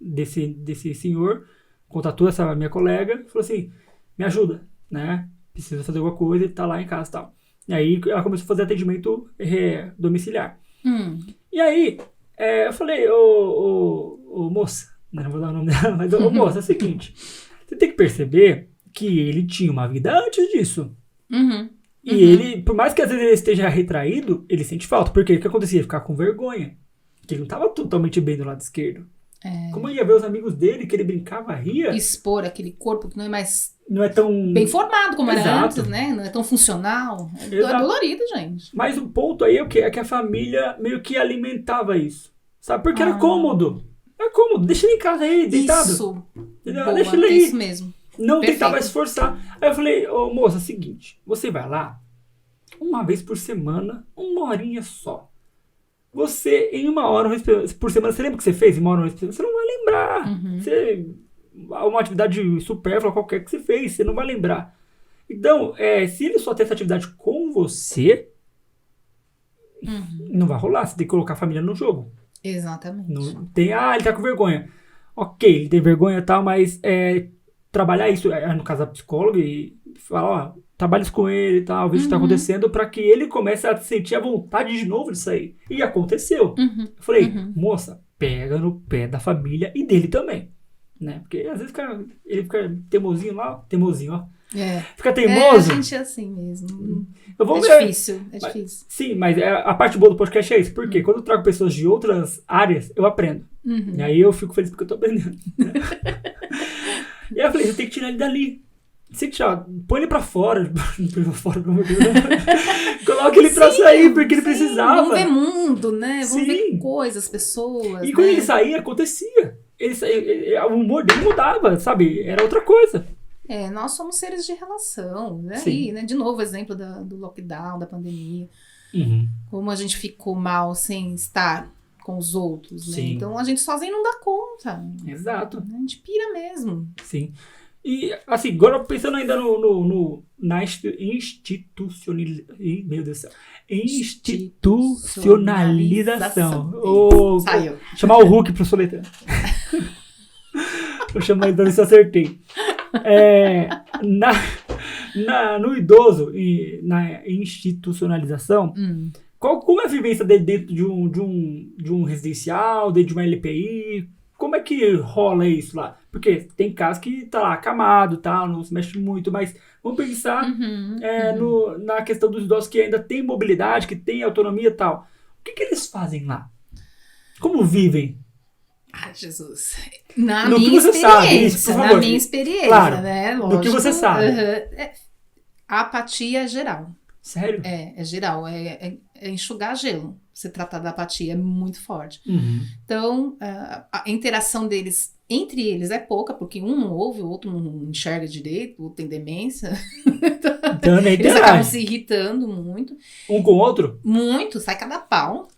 desse senhor contatou essa minha colega e falou assim, me ajuda, né? Precisa fazer alguma coisa, ele tá lá em casa e tal. E aí ela começou a fazer atendimento domiciliar. E aí eu falei, ô moça, não vou dar o nome dela, mas ô moça, é o seguinte, você tem que perceber que ele tinha uma vida antes disso. E ele, por mais que às vezes ele esteja retraído, ele sente falta. Porque o que acontecia? Ele ficava com vergonha. Porque ele não estava totalmente bem do lado esquerdo. Como ele ia ver os amigos dele, que ele brincava, ria. Expor aquele corpo que não é mais... Não é tão... bem formado como era Exato. antes, né? Não é tão funcional. É dolorido, gente. Mas o ponto aí é o quê? É que a família meio que alimentava isso. Sabe? Porque era cômodo. É cômodo. Deixa ele em casa aí, deitado. Isso. Boa, deixa ele aí. Isso mesmo. Não Perfeito. tentava esforçar. Aí eu falei, ô moça, é o seguinte, você vai lá uma vez por semana, 1 horinha só. Você, em 1 hora por semana, você lembra o que você fez em 1 hora por semana? Você não vai lembrar. Você, uma atividade supérflua qualquer que você fez, você não vai lembrar. Então, se ele só tem essa atividade com você, não vai rolar. Você tem que colocar a família no jogo. Exatamente. Não tem, ele tá com vergonha. Ok, ele tem vergonha e tal, mas trabalhar isso, no caso da psicóloga, e falar, trabalha isso com ele e tal, ver o que tá acontecendo, pra que ele comece a sentir a vontade de novo de sair. E aconteceu. Eu falei, moça, pega no pé da família e dele também. Né? Porque às vezes ele fica teimosinho lá, ó. Fica teimoso. A gente é assim mesmo. Difícil. Difícil. Sim, mas a parte boa do podcast é isso. Porque quando eu trago pessoas de outras áreas, eu aprendo. E aí eu fico feliz porque eu tô aprendendo. E aí eu falei, você tem que tirar ele dali. Você tem que tirar, põe ele pra fora. Pelo amor de Deus. Coloca ele pra sair, porque ele precisava. Vamos ver mundo, né? Vamos ver coisas, pessoas. E quando ele saía, acontecia. O humor dele mudava, sabe? Era outra coisa. Nós somos seres de relação, né? Sim. E, né? De novo, exemplo do lockdown, da pandemia. Como a gente ficou mal sem estar com os outros, né? Então a gente sozinho não dá conta. Exato. A gente pira mesmo. Sim. E, assim, agora pensando ainda na meu Deus do céu. Institucionalização. Saiu. Chamar o Hulk pro soletrando. Vou chamar ele pra ver se eu acertei. No idoso e na institucionalização, como é a vivência dele dentro de um residencial, dentro de uma LPI? Como é que rola isso lá? Porque tem casos que tá lá acamado, tal, não se mexe muito, mas vamos pensar na questão dos idosos que ainda tem mobilidade, que tem autonomia e tal. O que eles fazem lá? Como vivem? Ai, Jesus. Na minha experiência, claro, né? Lógico. Do que você sabe. A apatia é geral. Sério? É geral. É enxugar gelo. Se tratar da apatia é muito forte. Então, a interação deles, entre eles, é pouca, porque um não ouve, o outro não enxerga direito, o outro tem demência. Então, eles acabam se irritando muito. Um com o outro? Muito, sai cada pau.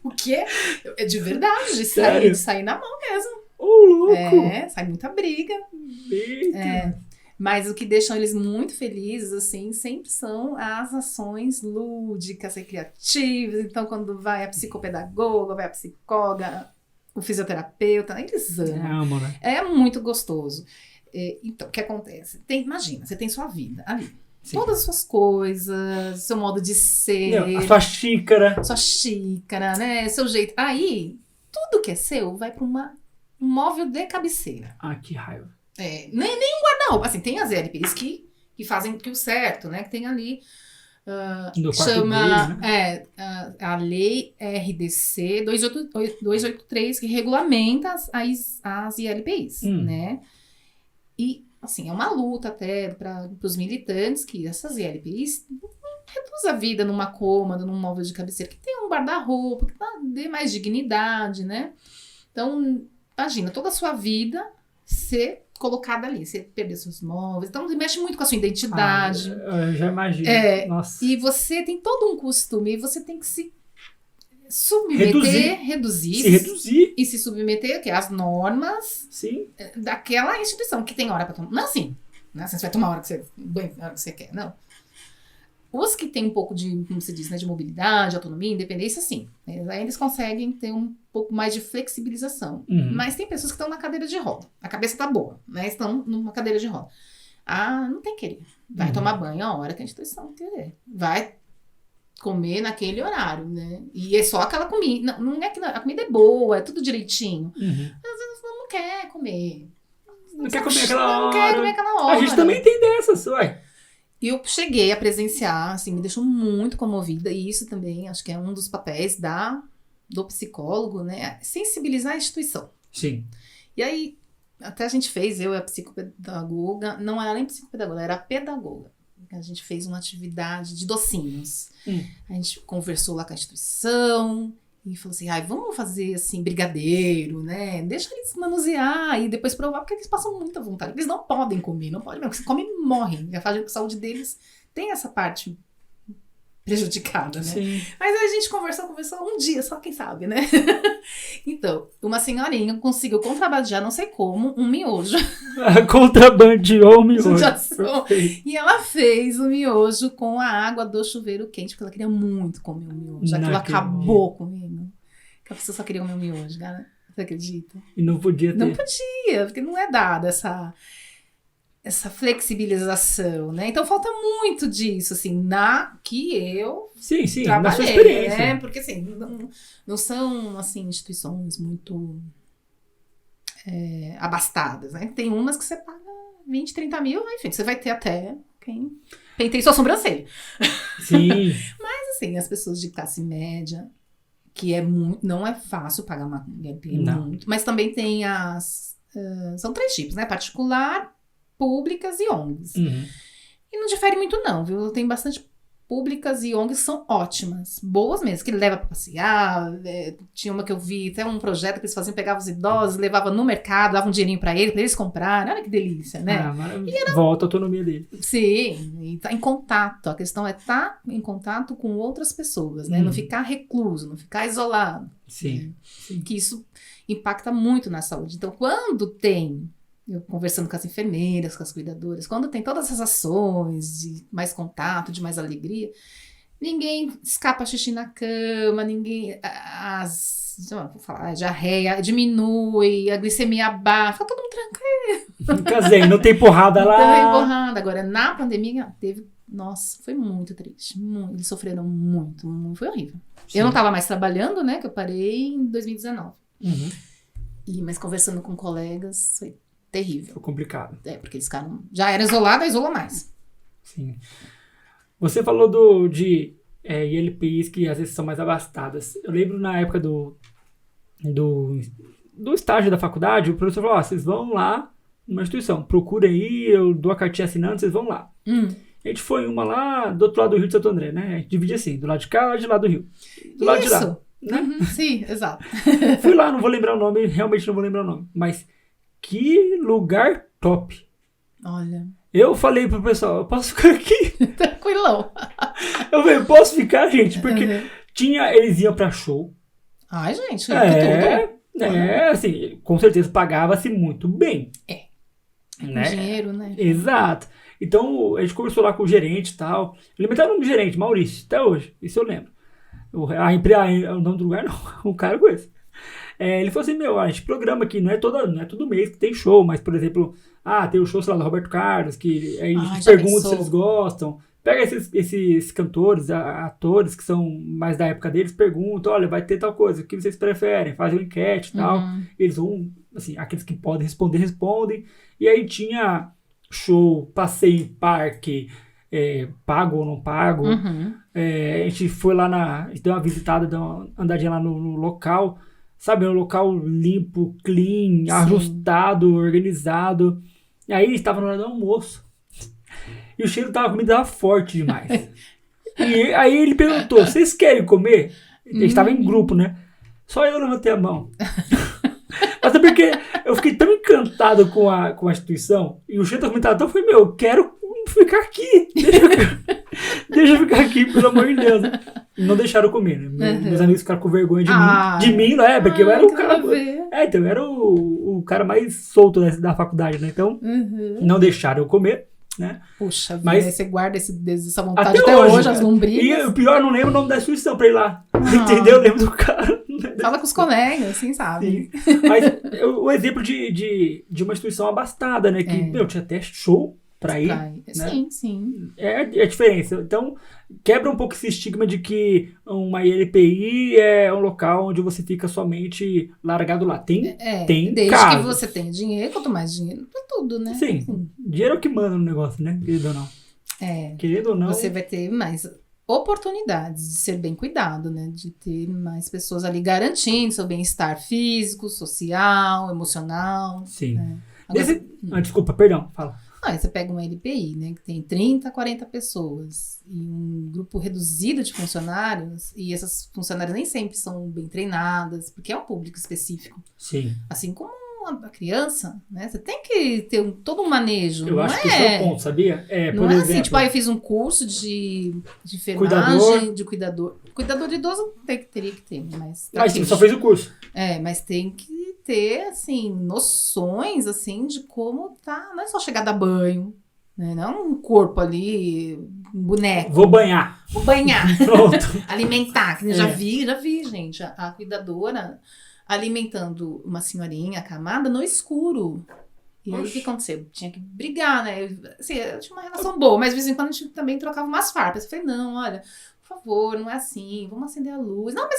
O quê? É de verdade, de sair na mão mesmo. Ô, louco! Sai muita briga. Eita. Mas o que deixam eles muito felizes, assim, sempre são as ações lúdicas e criativas. Então, quando vai a psicopedagoga, vai a psicóloga, o fisioterapeuta, eles amam. Né? É muito gostoso. Então, o que acontece? Imagina, você tem sua vida ali. Sim. Todas as suas coisas, seu modo de ser. A sua xícara. Sua xícara, né? Seu jeito. Aí, tudo que é seu vai para um móvel de cabeceira. Ah, que raiva. Nem um guarda-roupa. Assim, tem as LPs que fazem o certo, né? Que tem ali. Chama deles, né? A lei RDC 283, que regulamenta as ILPIs, né? E, assim, é uma luta até para os militantes que essas ILPIs reduz a vida numa cômoda, num móvel de cabeceira, que tem um guarda-roupa, que dê mais dignidade, né? Então, imagina, toda a sua vida ser colocada ali, você perder seus móveis, então mexe muito com a sua identidade. Eu já imagino. Nossa. E você tem todo um costume, e você tem que reduzir. Se reduzir. E se submeter às normas Sim. daquela instituição que tem hora para tomar. Não assim, né? Você vai tomar a hora que você quer, não. Os que têm um pouco de, como se diz, né, de mobilidade, autonomia, independência, sim. Aí eles conseguem ter um pouco mais de flexibilização. Mas tem pessoas que estão na cadeira de roda. A cabeça tá boa, né? Estão numa cadeira de roda. Não tem querer. Vai tomar banho a hora que a instituição querer. Vai comer naquele horário, né? E é só aquela comida. Não é que a comida é boa, é tudo direitinho. Às vezes não quer comer. Não quer comer aquela hora. Não quer comer aquela hora. A gente também tem dessas, ué. E eu cheguei a presenciar, assim, me deixou muito comovida, e isso também acho que é um dos papéis do psicólogo, né? Sensibilizar a instituição. Sim. E aí, até a gente fez, eu e a psicopedagoga, não era nem psicopedagoga, era a pedagoga. A gente fez uma atividade de docinhos. A gente conversou lá com a instituição e falou assim, vamos fazer assim, brigadeiro, né? Deixa eles manusear e depois provar, porque eles passam muita vontade. Eles não podem comer, não podem mesmo, porque se comem, morrem. E a saúde deles tem essa parte prejudicada, né? Sim. Mas aí a gente conversou um dia, só quem sabe, né? Então, uma senhorinha conseguiu contrabandear, não sei como, um miojo. Contrabandeou o miojo. E ela fez o miojo com a água do chuveiro quente, porque ela queria muito comer o miojo. Aquilo acabou comigo. Que a pessoa só queria comer o miojo, né? Você acredita? E não podia ter. Não podia, porque não é dada essa flexibilização, né? Então falta muito disso, assim, que eu sim, trabalhei, na sua experiência. Né? Porque, assim, não são, assim, instituições muito abastadas, né? Tem umas que você paga 20, 30 mil, enfim, você vai ter até quem pentei sua sobrancelha. Sim. Mas, assim, as pessoas de classe média, que não é fácil pagar uma muito, mas também tem são 3 tipos, né? Particular, públicas e ONGs. E não difere muito não, viu? Tem bastante públicas e ONGs que são ótimas, boas mesmo, que leva pra passear. Tinha uma que eu vi, até um projeto que eles faziam, pegavam os idosos, levavam no mercado, davam um dinheirinho pra eles comprarem. Olha que delícia, né? Volta a autonomia dele. Sim, e tá em contato. A questão é estar em contato com outras pessoas, né? Não ficar recluso, não ficar isolado. Sim. Que isso impacta muito na saúde. Então, quando tem, eu conversando com as enfermeiras, com as cuidadoras, quando tem todas essas ações de mais contato, de mais alegria, ninguém escapa xixi na cama, ninguém, vou falar, diarreia diminui, a glicemia baixa, fica todo mundo tranquilo. Casei, não tem porrada lá. Não tem porrada. Agora, na pandemia, nossa, foi muito triste, eles sofreram muito, foi horrível. Sim. Eu não estava mais trabalhando, né, que eu parei em 2019. Mas conversando com colegas, foi terrível. Foi complicado. Porque eles ficaram... Já era isolado, isolou mais. Sim. Você falou de ILPIs que às vezes são mais abastadas. Eu lembro na época do estágio da faculdade, o professor falou, vocês vão lá numa instituição, procura aí, eu dou a cartinha assinando, vocês vão lá. A gente foi uma lá do outro lado do Rio de Santo André, né? A gente dividia assim, do lado de cá e do lado do Rio. Do lado de lá. Né? Sim, exato. Fui lá, não vou lembrar o nome, realmente não vou lembrar o nome, mas que lugar top. Olha. Eu falei pro pessoal, eu posso ficar aqui? Tranquilão. Eu falei, posso ficar, gente? Porque eles iam pra show. Ai, gente, tudo. Assim, com certeza pagava-se muito bem. Né? Dinheiro, né? Exato. Então, a gente conversou lá com o gerente e tal. Ele me deu o nome do gerente, Maurício, até hoje. Isso eu lembro. O nome do lugar não, o cara eu conheço. Ele falou assim, a gente programa aqui, não é todo mês que tem show, mas, por exemplo, tem o show, sei lá, do Roberto Carlos, que aí a gente pergunta se eles gostam. Pega esses cantores, atores que são mais da época deles, pergunta, olha, vai ter tal coisa, o que vocês preferem? Fazem uma enquete e tal. Eles vão, assim, aqueles que podem responder, respondem. E aí tinha show, passeio em parque, pago ou não pago. A gente foi lá a gente deu uma visitada, deu uma andadinha lá no local, sabe, um local limpo, clean, sim, ajustado, organizado. E aí estava na hora do almoço. E o cheiro da comida tava forte demais. E aí ele perguntou, vocês querem comer? A gente estava em grupo, né? Só eu levantei a mão. Mas é porque eu fiquei tão encantado com a instituição, e o cheiro da comida tava tão, eu falei, eu quero ficar aqui. Deixa eu ficar aqui, pelo amor de Deus. não deixaram eu comer, né? Meus amigos ficaram com vergonha de mim, né? Porque eu era o cara... então eu era o cara mais solto da faculdade, né? Então, não deixaram eu comer, né? Puxa, mas você guarda essa vontade até hoje, as lombrigas. E o pior, eu não lembro o nome da instituição pra ir lá. Entendeu? Eu lembro do cara. Fala com os colegas, assim, sabe? Sim. Mas o exemplo de uma instituição abastada, né? Que, tinha até show pra ir. Né? Sim. É a diferença. Então, quebra um pouco esse estigma de que uma ILPI é um local onde você fica somente largado lá. Tem desde casos. que você tenha dinheiro, quanto mais dinheiro, pra tudo, né? Sim, assim. Dinheiro é o que manda no negócio, né? Querido ou não. Querido ou não. Você vai ter mais oportunidades de ser bem cuidado, né? De ter mais pessoas ali garantindo seu bem-estar físico, social, emocional. Sim. Né? Agora, desculpa, perdão, fala. Aí você pega uma LPI, né, que tem 30, 40 pessoas e um grupo reduzido de funcionários, e essas funcionárias nem sempre são bem treinadas, porque é um público específico. Sim. Assim como a criança, né, você tem que ter todo um manejo. Eu acho que esse é o ponto, sabia? Não por é exemplo, assim, tipo, eu fiz um curso de enfermagem, de cuidador. Cuidador de idoso teria que ter, mas... Mas você só fez o curso. Mas tem que ter, assim, noções, assim, de como tá... Não é só chegar a dar banho, né? Não é um corpo ali, um boneco. Vou banhar. Pronto. Alimentar, que já vi, gente. A cuidadora alimentando uma senhorinha acamada no escuro. E aí, o que aconteceu? Tinha que brigar, né? Eu tinha uma relação boa, mas de vez em quando a gente também trocava umas farpas. Eu falei, não, olha, por favor, não é assim, vamos acender a luz. Não, mas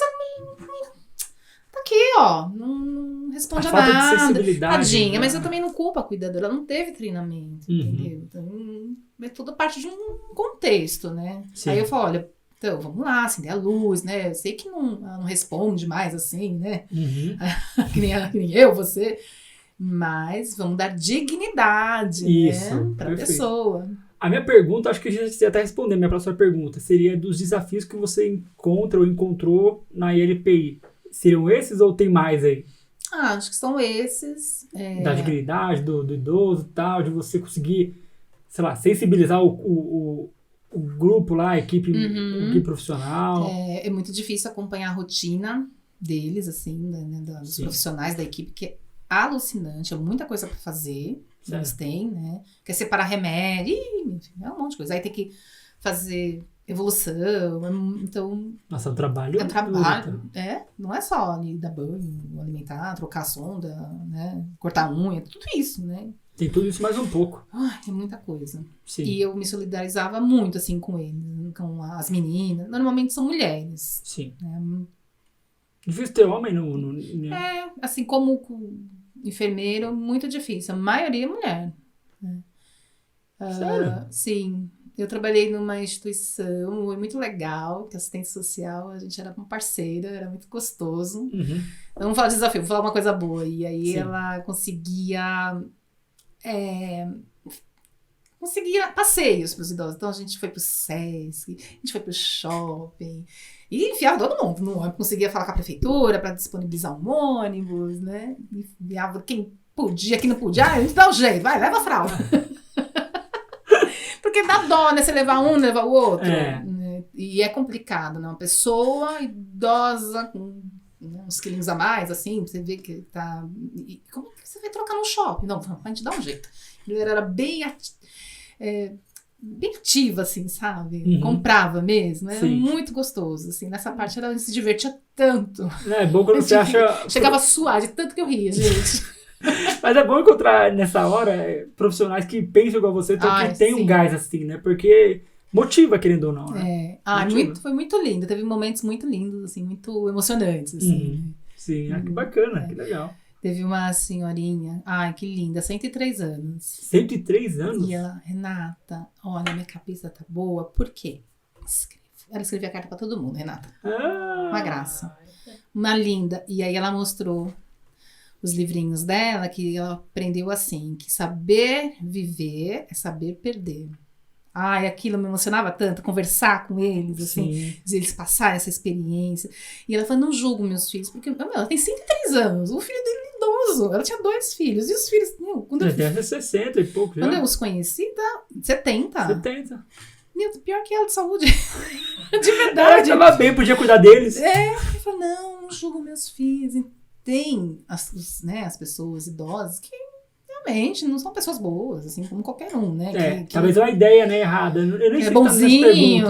tá aqui, ó, não responde a nada. Falta de sensibilidade. Tadinha, mas eu também não culpo a cuidadora, ela não teve treinamento, entendeu? Então, é tudo parte de um contexto, né? Sim. Aí eu falo, olha, então, vamos lá, acender a luz, né? Eu sei que ela não responde mais assim, né? que nem eu, você... Mas vamos dar dignidade, né, para a pessoa. A minha pergunta, acho que a gente já até respondeu, minha próxima pergunta, seria dos desafios que você encontra ou encontrou na ILPI. Seriam esses ou tem mais aí? Acho que são esses. Da dignidade, do idoso e tal, de você conseguir, sei lá, sensibilizar o grupo lá, a equipe profissional. É muito difícil acompanhar a rotina deles, assim, né, dos profissionais da equipe, que é alucinante, é muita coisa pra fazer, eles têm, né? Quer separar remédio, enfim, é um monte de coisa. Aí tem que fazer evolução, então... Nossa, é um trabalho. É um trabalho, não é só ali dar banho, alimentar, trocar a sonda, né? Cortar a unha, tudo isso, né? Tem tudo isso mais um pouco. É muita coisa. Sim. E eu me solidarizava muito, assim, com eles, com as meninas. Normalmente são mulheres. Sim. Né? Difícil ter homem no... assim como... enfermeiro, muito difícil. A maioria é mulher. Né? Sério? Sim. Eu trabalhei numa instituição muito legal, que é assistência social, a gente era uma parceira, era muito gostoso. Então, vamos falar de desafio, vou falar uma coisa boa. E aí ela conseguia passeios para os idosos. Então a gente foi para o Sesc, a gente foi para o shopping, e enfiava todo mundo no ônibus. Conseguia falar com a prefeitura para disponibilizar um ônibus, né? Enviava quem podia, quem não podia. A gente dá um jeito, vai, leva a fralda. Porque dá dó, né? Você levar um, levar o outro. Né? E é complicado, né? Uma pessoa idosa com uns quilinhos a mais, assim, você vê que tá... E como é que você vai trocar no shopping? Não, a gente dá um jeito. Ele era bem ativa, assim, sabe? Comprava mesmo, era muito gostoso, assim. Nessa parte ela se divertia tanto. É bom quando você acha... Chegava a suar de tanto que eu ria, gente. Mas é bom encontrar nessa hora profissionais que pensam igual você, então que tem um gás assim, né? Porque motiva, querendo ou não, né? Foi muito lindo. Teve momentos muito lindos, assim, muito emocionantes, assim. Sim, que bacana, que legal. Teve uma senhorinha, que linda, 103 anos. 103 anos? E ela, Renata, olha, minha cabeça tá boa, por quê? Ela escrevia a carta pra todo mundo, Renata. Uma graça. Uma linda. E aí ela mostrou os livrinhos dela, que ela aprendeu assim, que saber viver é saber perder. Aquilo me emocionava tanto, conversar com eles, assim, de eles passarem essa experiência. E ela falou, não julgo meus filhos, porque ela tem 103 anos, o filho dele é idoso, ela tinha 2 filhos, e os filhos, deve ser 60 e pouco já. Quando eu os conheci, 70. Pior que ela de saúde. De verdade. Tava bem, podia cuidar deles. Ele falou, não julgo meus filhos. E tem as pessoas idosas que realmente não são pessoas boas, assim, como qualquer um, né? Talvez uma ideia, né, errada. Eu nem sei bonzinho,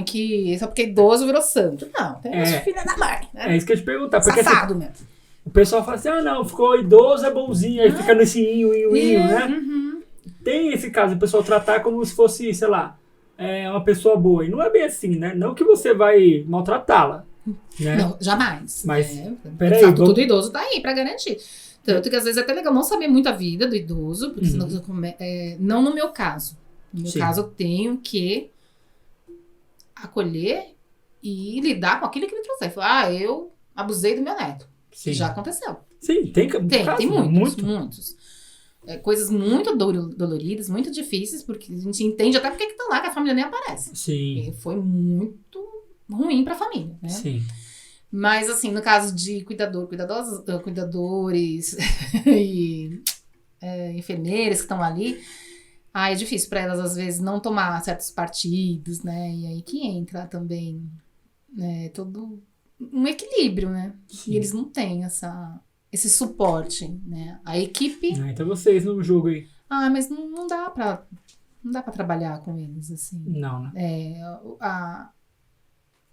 que só porque é idoso virou santo. Não, tem os filhos da mãe, né? É isso que eu ia te perguntar. Porque, safado mesmo. O pessoal fala assim, não, ficou idoso, é bonzinho. Aí fica nesse inho, né? Uhum. Tem esse caso, o pessoal tratar como se fosse, sei lá, uma pessoa boa. E não é bem assim, né? Não que você vai maltratá-la. Né? Não, jamais. Mas, peraí. Todo idoso tá aí pra garantir. Tanto que às vezes é até legal não saber muito a vida do idoso, porque senão não no meu caso. No meu caso, eu tenho que acolher e lidar com aquilo que ele trouxe. Falar, eu abusei do meu neto. Sim. Já aconteceu. Sim, tem muitos. Coisas muito doloridas, muito difíceis, porque a gente entende até porque que estão lá, que a família nem aparece. Sim. E foi muito ruim pra família, né? Sim. Mas, assim, no caso de cuidadores e enfermeiras que estão ali, é difícil para elas, às vezes, não tomar certos partidos, né? E aí que entra também todo um equilíbrio, né? Sim. E eles não têm esse suporte, né? A equipe... então vocês não julgam aí. Mas não dá pra trabalhar com eles, assim. Não, né?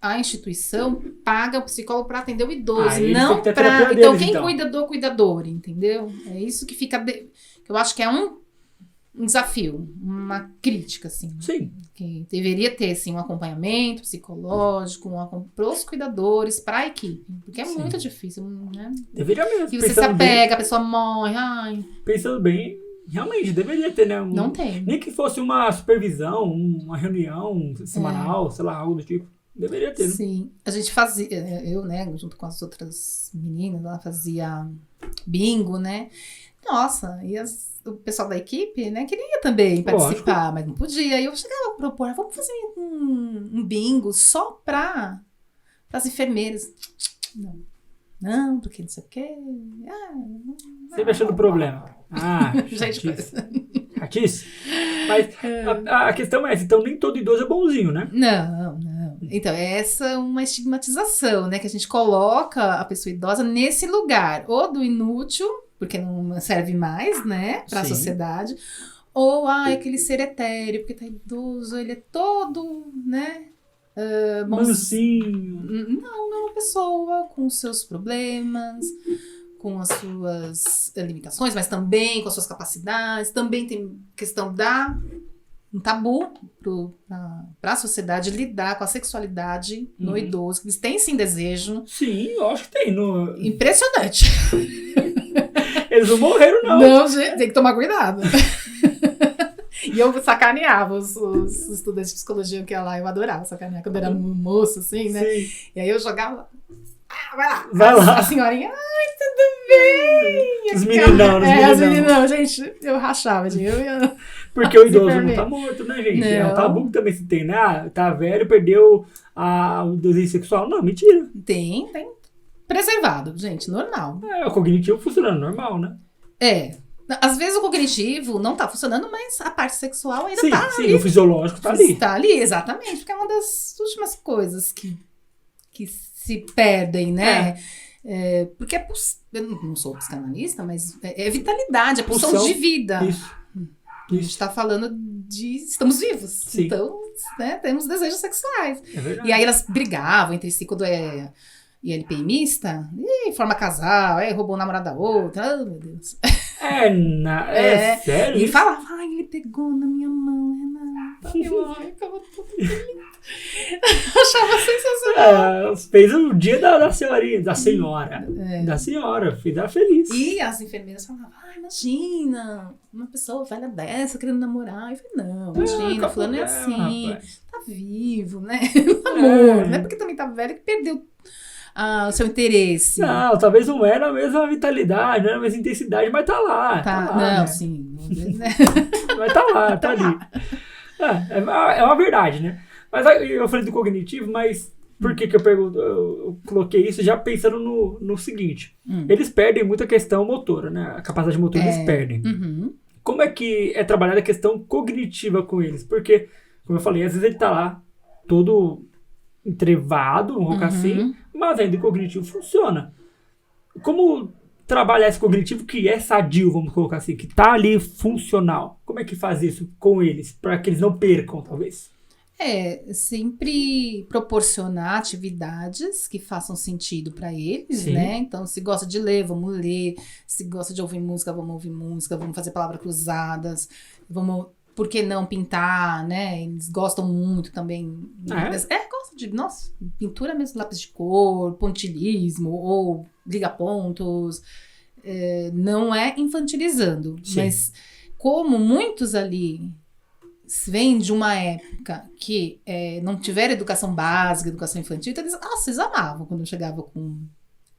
A instituição paga o psicólogo para atender o idoso, não para... Então, quem cuida do cuidador, entendeu? É isso que fica... que eu acho que é um desafio, uma crítica, assim. Sim. Que deveria ter, assim, um acompanhamento psicológico para os cuidadores, para a equipe. Porque é muito difícil, né? Deveria mesmo. E você se apega, a pessoa morre, Pensando bem, realmente, deveria ter, né? Não tem. Nem que fosse uma supervisão, uma reunião semanal, sei lá, algo do tipo. Deveria ter, né? Sim. A gente fazia, eu, né, junto com as outras meninas, ela fazia bingo, né? Nossa, e o pessoal da equipe, né, queria também participar, mas não podia. E eu chegava a propor, vamos fazer um bingo só para as enfermeiras. Não, porque não sei o quê. Sempre achando problema. Chatice. Mas a questão é essa, então nem todo idoso é bonzinho, né? Não. Então, essa é uma estigmatização, né? Que a gente coloca a pessoa idosa nesse lugar, ou do inútil, porque não serve mais, né? Para a sociedade, ou aquele ser etéreo, porque tá idoso, ele é todo, né? Mansinho. Não, é uma pessoa com seus problemas, com as suas limitações, mas também com as suas capacidades. Também tem questão um tabu para a sociedade lidar com a sexualidade no idoso. Eles têm sim desejo. Sim, eu acho que tem. Impressionante. Eles não morreram, não. Não, gente, tem que tomar cuidado. E eu sacaneava os estudantes de psicologia que ia lá, eu adorava sacanear quando era moço, assim, né? Sim. E aí eu jogava... Vai lá. A senhorinha, tudo bem. Os meninão, gente, eu rachava. Porque o idoso não tá morto, né, gente? É um tabu que também se tem, né? Tá velho, perdeu o desejo sexual. Não, mentira. Tem preservado, gente, normal. O cognitivo funcionando normal, né? Às vezes o cognitivo não tá funcionando, mas a parte sexual ainda tá ali. Sim, o fisiológico tá ali. Tá ali, exatamente, porque é uma das últimas coisas que se perdem, né? Porque eu não sou psicanalista, mas é vitalidade, é pulsão de vida. Isso. A gente tá falando de... Estamos vivos. Sim. Então, né, temos desejos sexuais. É verdade. E aí elas brigavam entre si quando ILP mista, forma casal, roubou o namorado da outra, meu Deus. Sério? E falava, ele pegou na minha mão, Renata. Ficava tudo lindo. Achava sensacional. Fez o dia da senhorinha, da senhora. Da senhora, fez ela feliz. E as enfermeiras falavam, imagina, uma pessoa velha dessa querendo namorar. Eu falei, não, imagina, fulano é assim, rapaz. Tá vivo, né? Amor, não é porque também tá velho que perdeu o seu interesse. Não, talvez não era a mesma vitalidade, não era a mesma intensidade, mas tá lá. Tá lá, não, né? sim. Mas tá lá, tá ali. É uma verdade, né? Mas eu falei do cognitivo, mas por que eu coloquei isso já pensando no seguinte. Eles perdem muito a questão motora, né? A capacidade motora eles perdem. Uhum. Como é que é trabalhada a questão cognitiva com eles? Porque, como eu falei, às vezes ele tá lá todo entrevado, vamos colocar assim, mas ainda o cognitivo funciona. Como trabalhar esse cognitivo que é sadio, vamos colocar assim, que tá ali funcional? Como é que faz isso com eles, para que eles não percam, talvez? Sempre proporcionar atividades que façam sentido para eles, Sim. né? Então, se gosta de ler, vamos ler. Se gosta de ouvir música, vamos fazer palavras cruzadas, vamos... Por que não pintar, né? Eles gostam muito também. Gostam de... Nossa, pintura mesmo, lápis de cor, pontilhismo, ou liga-pontos. Não é infantilizando. Sim. Mas como muitos ali vêm de uma época que não tiveram educação básica, educação infantil, então eles amavam quando eu chegava com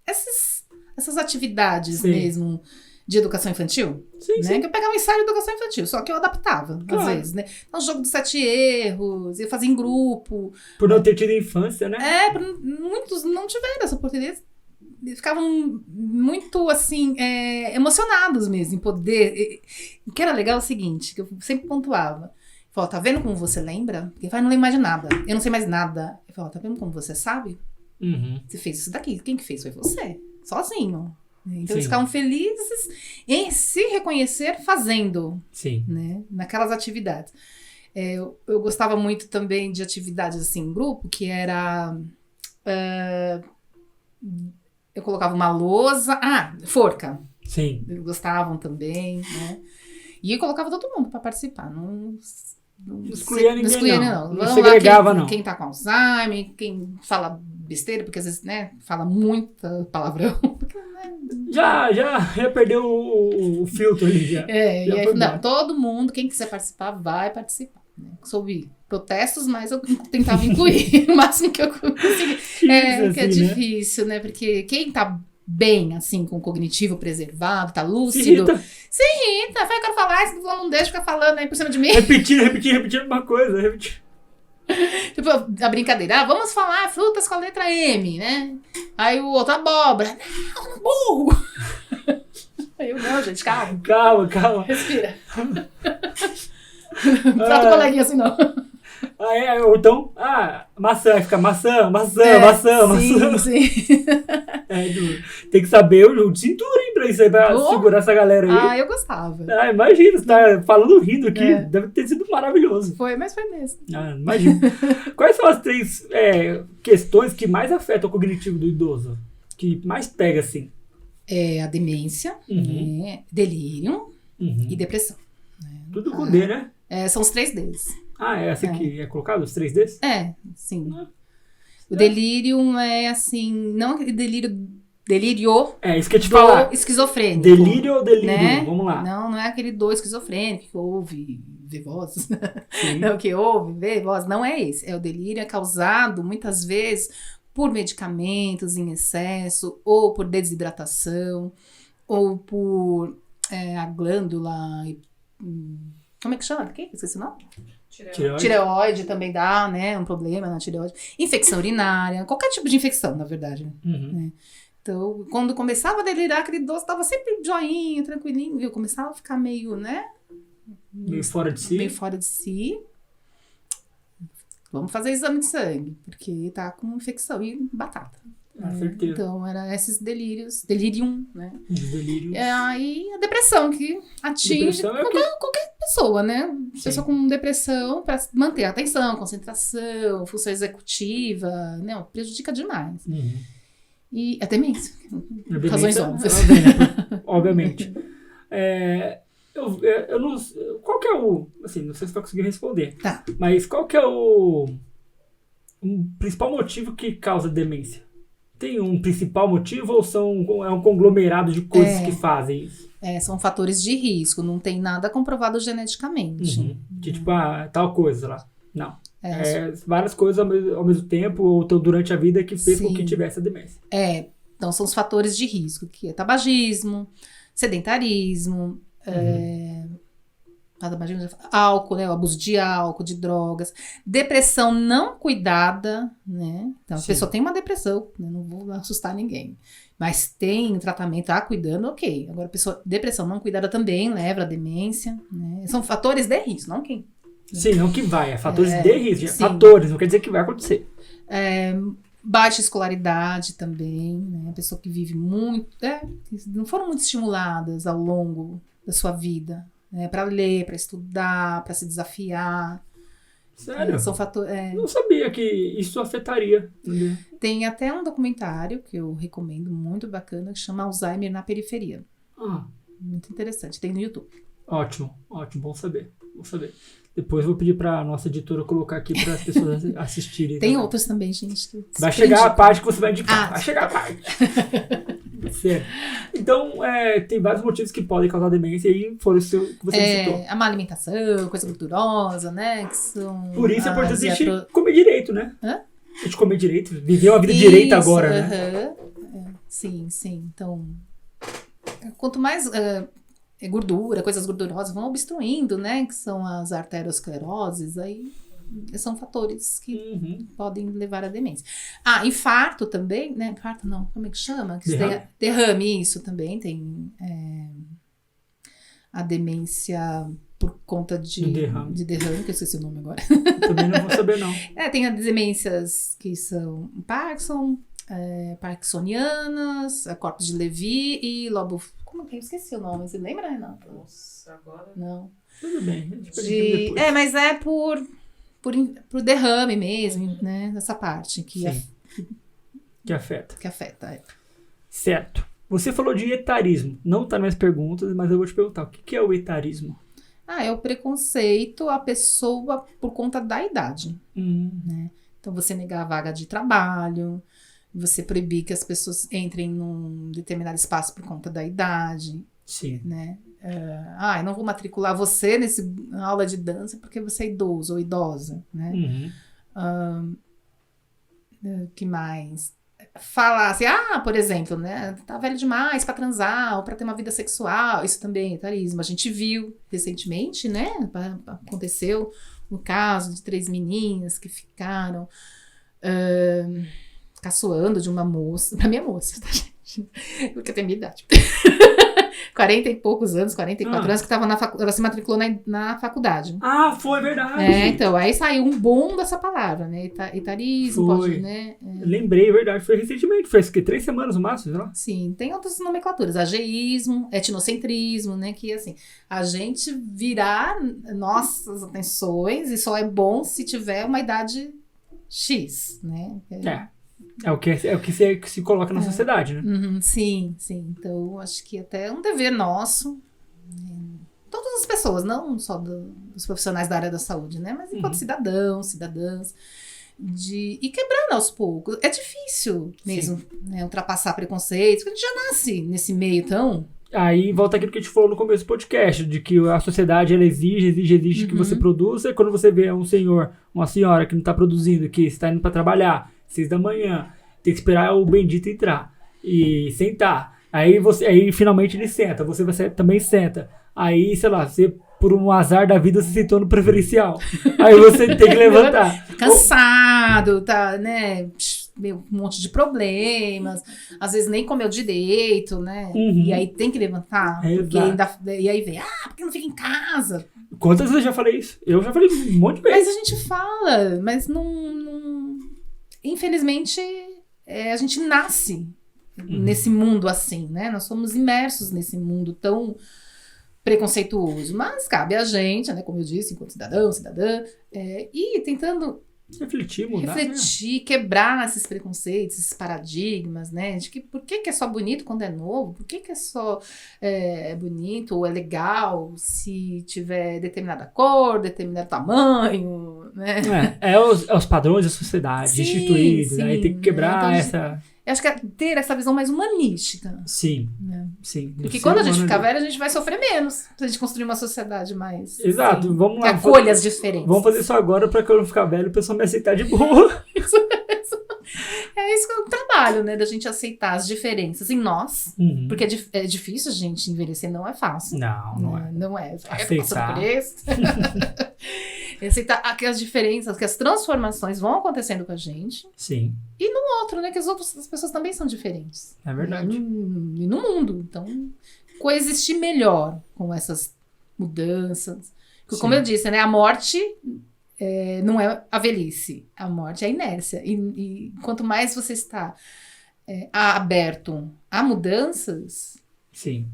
essas atividades. Sim. Mesmo... de educação infantil, sim, né? Sim. Que eu pegava um ensaio de educação infantil, só que eu adaptava, claro. Às vezes, né? Então, jogo dos 7 erros, eu fazia em grupo. Por não ter tido infância, né? Muitos não tiveram essa oportunidade. Eles ficavam muito, assim, emocionados mesmo em poder... O que era legal é o seguinte, que eu sempre pontuava. Eu falava, tá vendo como você lembra? Porque vai, não lembro mais de nada. Eu não sei mais nada. Eu falava, tá vendo como você sabe? Você fez isso daqui. Quem que fez? Foi você. Sozinho. Então, sim. Eles ficavam felizes em se reconhecer fazendo, sim. Né, naquelas atividades. Eu gostava muito também de atividades assim, em grupo, que era... eu colocava uma lousa... forca. Sim. Eles gostavam também, né? E eu colocava todo mundo para participar. Não excluía ninguém, não. Não segregava, não. Quem tá com Alzheimer, quem fala besteira, porque às vezes, né, fala muita palavrão. Já perdeu o filtro ali. Já não, todo mundo, quem quiser participar, vai participar. Né? Soube protestos, mas eu tentava incluir o máximo que eu consegui. Que é difícil, né? Porque quem tá bem, assim, com o cognitivo preservado, tá lúcido... Se irrita. Eu quero falar, esse não deixa ficar falando aí por cima de mim. Repetindo uma coisa, Tipo, a brincadeira, vamos falar frutas com a letra M, né? Aí o outro, abóbora. Não, burro! Aí eu, não, gente, calma. Calma. Respira. Não trata o coleguinha assim, não. Ou então, maçã, fica maçã. Sim. Tem que saber o cinturinho pra isso aí, pra segurar essa galera aí. Eu gostava. Imagina, você tá falando rindo aqui, deve ter sido maravilhoso. Mas foi mesmo. Imagina. Quais são as 3 questões que mais afetam o cognitivo do idoso? Que mais pega, assim? A demência, delírio e depressão. Tudo com D, né? São os 3 Ds. É assim que é colocado, os 3 Ds? Sim. O delírio é assim, não aquele delírio... Isso que eu te falar. Esquizofrênico. Delírio ou delírio? Né? Vamos lá. Não é aquele do esquizofrênico que ouve, vê vozes. Não, que ouve, vê vozes. Não é esse. O delírio é causado, muitas vezes, por medicamentos em excesso, ou por desidratação, ou por a glândula... Como é que chama? Esqueci o nome? Tireoide também dá, né? Um problema na tireoide. Infecção urinária, qualquer tipo de infecção, na verdade. Né? Então, quando começava a delirar, aquele idoso estava sempre joinha, tranquilinho. Eu começava a ficar meio, né? Meio fora de si. Vamos fazer exame de sangue, porque tá com infecção e batata. Certeza. Então, eram esses delirium, né? Delírios. Aí a depressão, que atinge qualquer pessoa, né? Sim. Pessoa com depressão, para manter a atenção, concentração, função executiva, né? Prejudica demais. E a demência. Razões óbvias. Obviamente. Eu não... Qual que é o... Assim, não sei se vai conseguir responder. Tá. Mas qual que é o principal motivo que causa demência? Tem um principal motivo ou é um conglomerado de coisas que fazem isso? São fatores de risco, não tem nada comprovado geneticamente. Que tipo, tal coisa lá. Não. Várias coisas ao mesmo tempo, ou durante a vida, que fez com que tivesse a demência. Então são os fatores de risco, que é tabagismo, sedentarismo, álcool, né, o abuso de álcool, de drogas, depressão não cuidada, né? Então, a pessoa tem uma depressão, né? Não vou assustar ninguém, mas tem tratamento, tá cuidando, ok. Agora, depressão não cuidada também leva à demência, né? São fatores de risco, não quem Sim, não que vai, é fatores de risco. Sim. Fatores, não quer dizer que vai acontecer. Baixa escolaridade também, né? A pessoa que vive muito, que não foram muito estimuladas ao longo da sua vida, né? Para ler, para estudar, para se desafiar. Sério? São fatores. Não sabia que isso afetaria. Tem até um documentário que eu recomendo, muito bacana, que chama Alzheimer na Periferia. Muito interessante, tem no YouTube. Ótimo, bom saber. Depois vou pedir pra nossa editora colocar aqui para as pessoas assistirem. Tem outros também, gente. Vai chegar a parte que você vai indicar. Vai chegar a parte. Sério. Então, tem vários motivos que podem causar demência e foram os que você citou. A má alimentação, coisa gordurosa, né? Que são por isso é importante a gente comer direito, né? A gente comer direito, viver uma vida isso, direita agora, né? Sim. Então, quanto mais gordura, coisas gordurosas vão obstruindo, né? Que são as arterioscleroses, aí são fatores que podem levar à demência. Infarto também, né? Infarto não, como é que chama? Derrame, isso também tem a demência por conta de derrame, que eu esqueci o nome agora. Também não vou saber, não. Tem as demências que são Parkinson, parkinsonianas, corpos de Levy e lobo... Como que eu esqueci o nome? Você lembra, Renato? Nossa, agora... Não. Tudo bem. Mas é por derrame mesmo, né? Nessa parte que afeta. Que afeta, Certo. Você falou de etarismo. Não tá nas perguntas, mas eu vou te perguntar. O que é o etarismo? É o preconceito à pessoa por conta da idade. Né? Então, você negar a vaga de trabalho, você proibir que as pessoas entrem num determinado espaço por conta da idade. Sim. Né? Eu não vou matricular você nessa aula de dança porque você é idoso ou idosa. Né? Que mais? Falar assim, por exemplo, né, tá velho demais pra transar ou pra ter uma vida sexual, isso também é etarismo. A gente viu recentemente, né, aconteceu um caso de 3 meninas que ficaram caçoando de uma moça, pra minha moça, tá, gente? Porque eu tenho minha idade. 40 e poucos anos, 44 anos, que tava ela se matriculou na faculdade. Foi verdade. Então, aí saiu um boom dessa palavra, né? Etarismo, pode, né? Lembrei, verdade. Foi recentemente, foi 3 semanas no máximo, sei lá. Sim, tem outras nomenclaturas. Ageísmo, etnocentrismo, né? Que, assim, a gente virar nossas atenções e só é bom se tiver uma idade X, né? É o que se coloca na sociedade, né? Sim. Então, acho que até é um dever nosso, todas as pessoas, não só dos profissionais da área da saúde, né? Mas enquanto cidadãs, de ir quebrando aos poucos. É difícil mesmo, né, ultrapassar preconceitos, porque a gente já nasce nesse meio tão... Aí volta aquilo que a gente falou no começo do podcast, de que a sociedade ela exige que você produza, e quando você vê um senhor, uma senhora que não está produzindo, que está indo para trabalhar 6 da manhã, tem que esperar o bendito entrar e sentar. Aí finalmente ele senta, você também senta. Aí, sei lá, você, por um azar da vida, você sentou no preferencial. Aí você tem que levantar. Cansado, tá, né? Um monte de problemas. Às vezes nem comeu direito, né? E aí tem que levantar. E aí vem, porque não fica em casa? Quantas vezes eu já falei isso? Eu já falei um monte de vezes. Mas a gente fala, mas não... Infelizmente, a gente nasce nesse mundo assim, né? Nós somos imersos nesse mundo tão preconceituoso. Mas cabe a gente, né? Como eu disse, enquanto cidadã, ir tentando refletir, mudar, refletir, quebrar esses preconceitos, esses paradigmas, né? De que por que é só bonito quando é novo? Por que é só bonito ou é legal se tiver determinada cor, determinado tamanho, né? Os padrões da sociedade instituídos, aí tem que quebrar essa... Eu acho que é ter essa visão mais humanística. Sim, né? Sim. Porque quando a gente ficar velho, a gente vai sofrer menos. Se a gente construir uma sociedade mais... Exato, assim, vamos lá. Que acolha as diferenças. Vamos fazer isso agora para quando eu ficar velho, o pessoal me aceitar de boa. É isso que é o trabalho, né? Da gente aceitar as diferenças em nós. Porque é difícil a gente envelhecer, não é fácil. Não é. Não é. Aceitar. Aceitar que as diferenças, que as transformações vão acontecendo com a gente. Sim. E no outro, né? Que as pessoas também são diferentes. É verdade. E no mundo. Então, coexistir melhor com essas mudanças. Porque, como eu disse, né? A morte não é a velhice. A morte é a inércia. E quanto mais você está aberto a mudanças... Sim.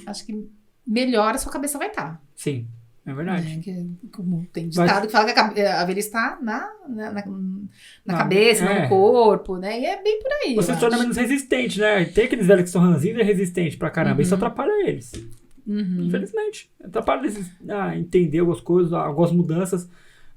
Acho que melhor a sua cabeça vai estar. Sim, é verdade. Como tem ditado que fala que a velhice está na cabeça, no corpo, né? E é bem por aí. Você se torna menos resistente, né? Tem aqueles velhos que são ranzinhos e resistentes pra caramba. Isso atrapalha eles. Infelizmente. Atrapalha eles a entender algumas coisas, algumas mudanças.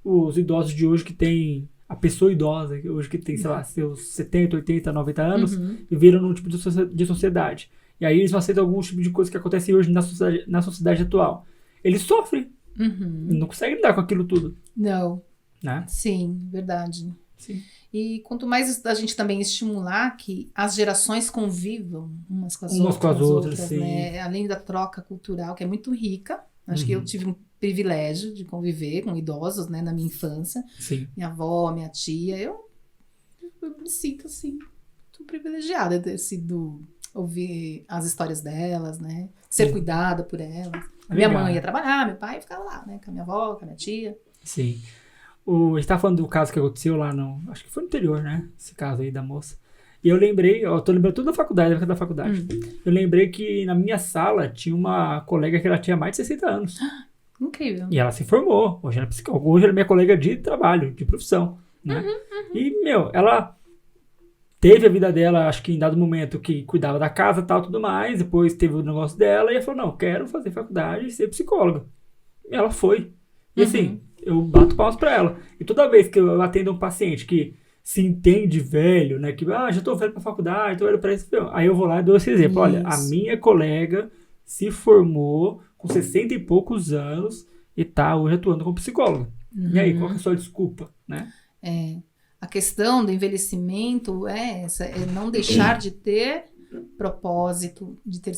Os idosos de hoje que tem... A pessoa idosa, hoje que tem, sei lá, seus 70, 80, 90 anos, viveram num tipo de sociedade. E aí eles não aceitam algum tipo de coisa que acontece hoje na sociedade atual. Eles sofrem. Não conseguem lidar com aquilo tudo. Não. Né? Sim, verdade. Sim. E quanto mais a gente também estimular que as gerações convivam umas com as outras, sim. Né? Além da troca cultural, que é muito rica. Acho que eu tive um privilégio de conviver com idosos, né, na minha infância. Sim. Minha avó, minha tia. Eu me sinto, assim, muito privilegiada de ter sido... ouvir as histórias delas, né? Ser cuidada por elas. A minha mãe ia trabalhar, meu pai ficava lá, né? Com a minha avó, com a minha tia. Sim. A gente tá falando do caso que aconteceu lá acho que foi no interior, né? Esse caso aí da moça. E eu lembrei, eu tô lembrando tudo da faculdade, da faculdade. Eu lembrei que na minha sala tinha uma colega que ela tinha mais de 60 anos. Incrível. E ela se formou. Hoje ela é psicóloga. Hoje ela é minha colega de trabalho, de profissão, né? E, ela... Teve a vida dela, acho que em dado momento, que cuidava da casa e tal, tudo mais. Depois teve o negócio dela e ela falou, não, quero fazer faculdade e ser psicóloga. E ela foi. E assim, eu bato palmas pra ela. E toda vez que eu atendo um paciente que se entende velho, né, que, já tô velho pra faculdade, tô velho pra isso, aí eu vou lá e dou esse exemplo. Olha, a minha colega se formou com 60 e poucos anos e tá hoje atuando como psicóloga. E aí, qual que é a sua desculpa, né? A questão do envelhecimento é essa, é não deixar de ter propósito, de ter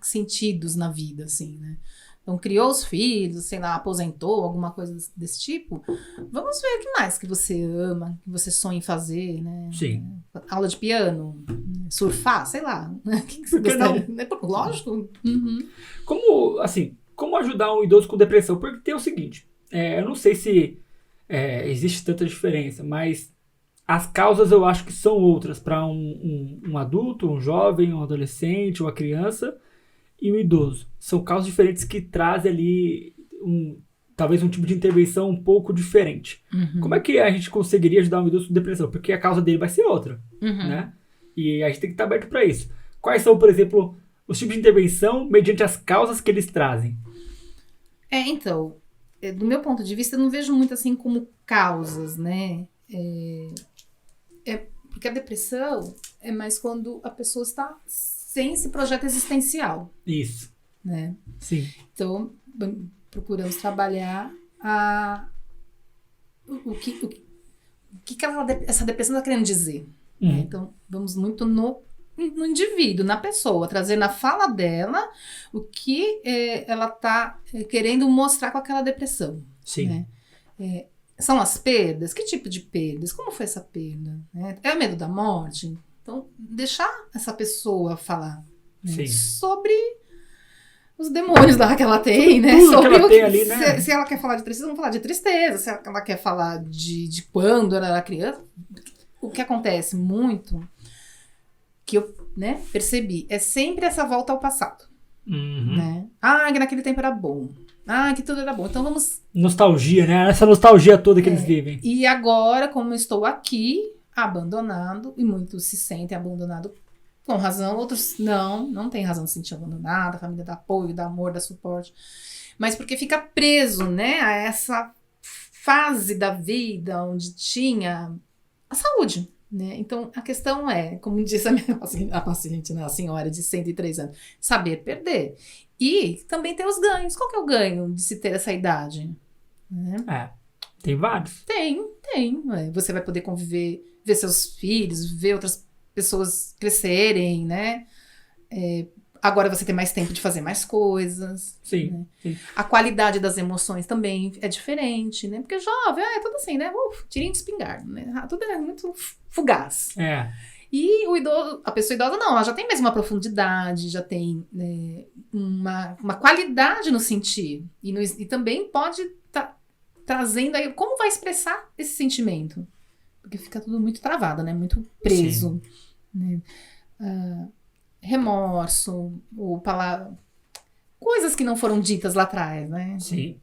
sentidos na vida, assim, né? Então, criou os filhos, sei lá, aposentou, alguma coisa desse tipo. Vamos ver o que mais que você ama, que você sonha em fazer, né? Sim. Aula de piano, surfar, sei lá. O que você gostaria? Lógico. Como ajudar um idoso com depressão? Porque tem o seguinte, eu não sei se... existe tanta diferença, mas as causas eu acho que são outras para um adulto, um jovem, um adolescente, uma criança e um idoso. São causas diferentes que trazem ali talvez um tipo de intervenção um pouco diferente. Como é que a gente conseguiria ajudar um idoso com depressão? Porque a causa dele vai ser outra, né? E a gente tem que estar aberto para isso. Quais são, por exemplo, os tipos de intervenção mediante as causas que eles trazem? Então... do meu ponto de vista, eu não vejo muito assim como causas, né? Porque a depressão é mais quando a pessoa está sem esse projeto existencial. Isso. Né? Sim. Então, procuramos trabalhar o que essa depressão está querendo dizer. Né? Então, vamos muito no indivíduo, na pessoa, trazer na fala dela o que ela está querendo mostrar com aquela depressão. Sim. Né? São as perdas? Que tipo de perdas? Como foi essa perda? Né? É o medo da morte? Então, deixar essa pessoa falar, né? Sobre os demônios lá que ela tem, né? Sobre que ela tem ali, né? Se ela quer falar de tristeza, vamos falar de tristeza. Se ela quer falar de quando ela era criança. O que acontece muito... que eu, né, percebi, é sempre essa volta ao passado. Né? Que naquele tempo era bom. Que tudo era bom. Então vamos... Nostalgia, né? Essa nostalgia toda que eles vivem. E agora, como eu estou aqui, abandonado, e muitos se sentem abandonados com razão, outros não tem razão de se sentir abandonado, a família dá apoio, dá amor, dá suporte. Mas porque fica preso, né, a essa fase da vida onde tinha a saúde. Né? Então, a questão é, como disse a paciente, né, a senhora de 103 anos, saber perder. E também ter os ganhos. Qual que é o ganho de se ter essa idade? Né? Tem vários. Tem. Você vai poder conviver, ver seus filhos, ver outras pessoas crescerem, né? Agora você tem mais tempo de fazer mais coisas. Sim, né? sim. A qualidade das emoções também é diferente, né? Porque jovem, é tudo assim, né? Tirinho de espingarda, né? Tudo é muito fugaz. E a pessoa idosa não, ela já tem mesmo uma profundidade, já tem uma qualidade no sentir. E também pode estar trazendo aí, como vai expressar esse sentimento? Porque fica tudo muito travado, né? Muito preso. Né? Remorso, ou coisas que não foram ditas lá atrás, né? Sim.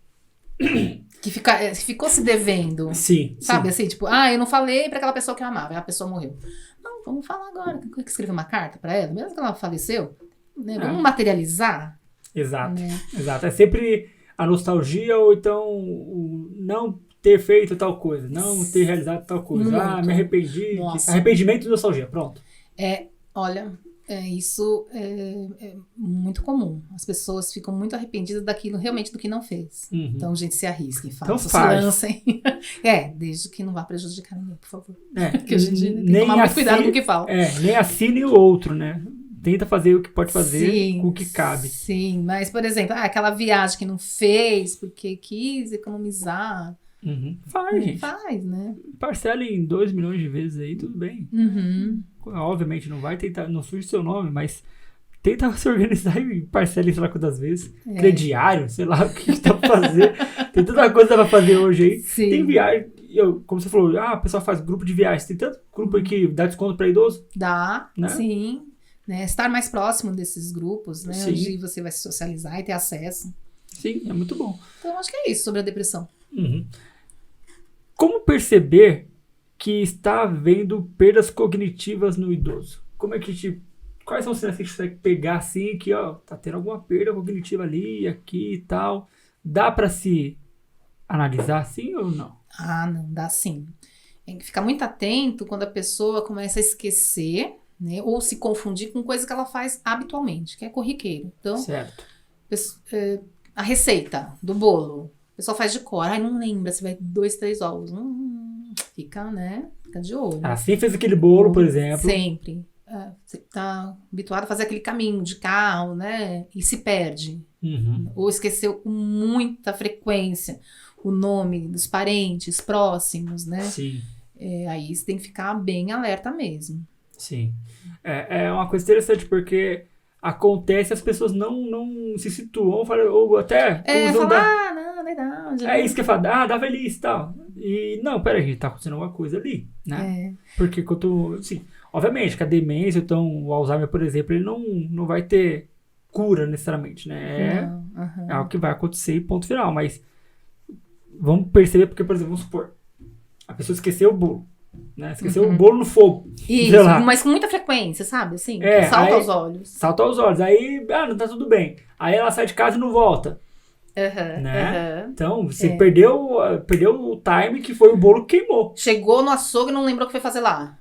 Que ficou se devendo. Sim. Sabe, sim. assim, tipo, eu não falei pra aquela pessoa que eu amava, a pessoa morreu. Não, vamos falar agora. Tem que escrever uma carta pra ela, mesmo que ela faleceu. Né? Vamos materializar. Exato. Né? Exato. É sempre a nostalgia ou então o não ter feito tal coisa, não ter realizado tal coisa. Muito. Me arrependi. Nossa. Arrependimento e nostalgia, pronto. Olha, isso é muito comum. As pessoas ficam muito arrependidas daquilo, realmente, do que não fez. Uhum. Então, gente, se arrisquem, Então se faz. lancem. Desde que não vá prejudicar ninguém, por favor. Porque hoje em dia tem que tomar muito cuidado com o que fala. Nem assine o outro, né? Tenta fazer o que pode fazer com o que cabe. Sim, mas, por exemplo, aquela viagem que não fez porque quis economizar. Uhum. Faz, gente. Faz, né? Parcela em 2 milhões de vezes aí, tudo bem. Uhum. Obviamente não vai tentar, não surge seu nome, mas tenta se organizar e parcela, sei lá quantas vezes. Crediário, sei lá o que dá pra fazer. Tem tanta coisa que dá pra fazer hoje aí. Sim. Tem viagem, como você falou, a pessoa faz grupo de viagens. Tem tanto grupo aí que dá desconto pra idoso. Dá, né? Sim. Né? Estar mais próximo desses grupos, né? Sim. Onde você vai se socializar e ter acesso. Sim, é muito bom. Então, acho que é isso sobre a depressão. Uhum. Como perceber que está havendo perdas cognitivas no idoso? Como é que quais são os sinais que a gente consegue pegar assim, que tá tendo alguma perda cognitiva ali, aqui e tal? Dá para se analisar assim ou não? Não, dá sim. Tem que ficar muito atento quando a pessoa começa a esquecer, né, ou se confundir com coisa que ela faz habitualmente, que é corriqueiro. Então, certo. A receita do bolo, o pessoal faz de cor, não lembra se vai 2, 3 ovos. Fica de olho. Assim fez aquele bolo, por exemplo. Sempre. Você tá habituado a fazer aquele caminho de carro, né? E se perde. Uhum. Ou esqueceu com muita frequência o nome dos parentes próximos, né? Sim. Aí você tem que ficar bem alerta mesmo. Sim. É uma coisa interessante, porque acontece, as pessoas não se situam, ou até usam não, verdade. É isso que eu falo, da velhice e tal. E não, peraí, tá acontecendo alguma coisa ali, né? Porque obviamente, que a demência, então o Alzheimer, por exemplo, ele não vai ter cura necessariamente, né? É algo que vai acontecer e ponto final, mas vamos perceber, porque, por exemplo, vamos supor, a pessoa esqueceu o bolo, né? Esqueceu o bolo no fogo. Isso, mas com muita frequência, sabe? Assim, salta aos olhos. Salta aos olhos, aí, não tá tudo bem. Aí ela sai de casa e não volta. Né? Então, você perdeu o time que foi o bolo que queimou. Chegou no açougue e não lembrou o que foi fazer lá.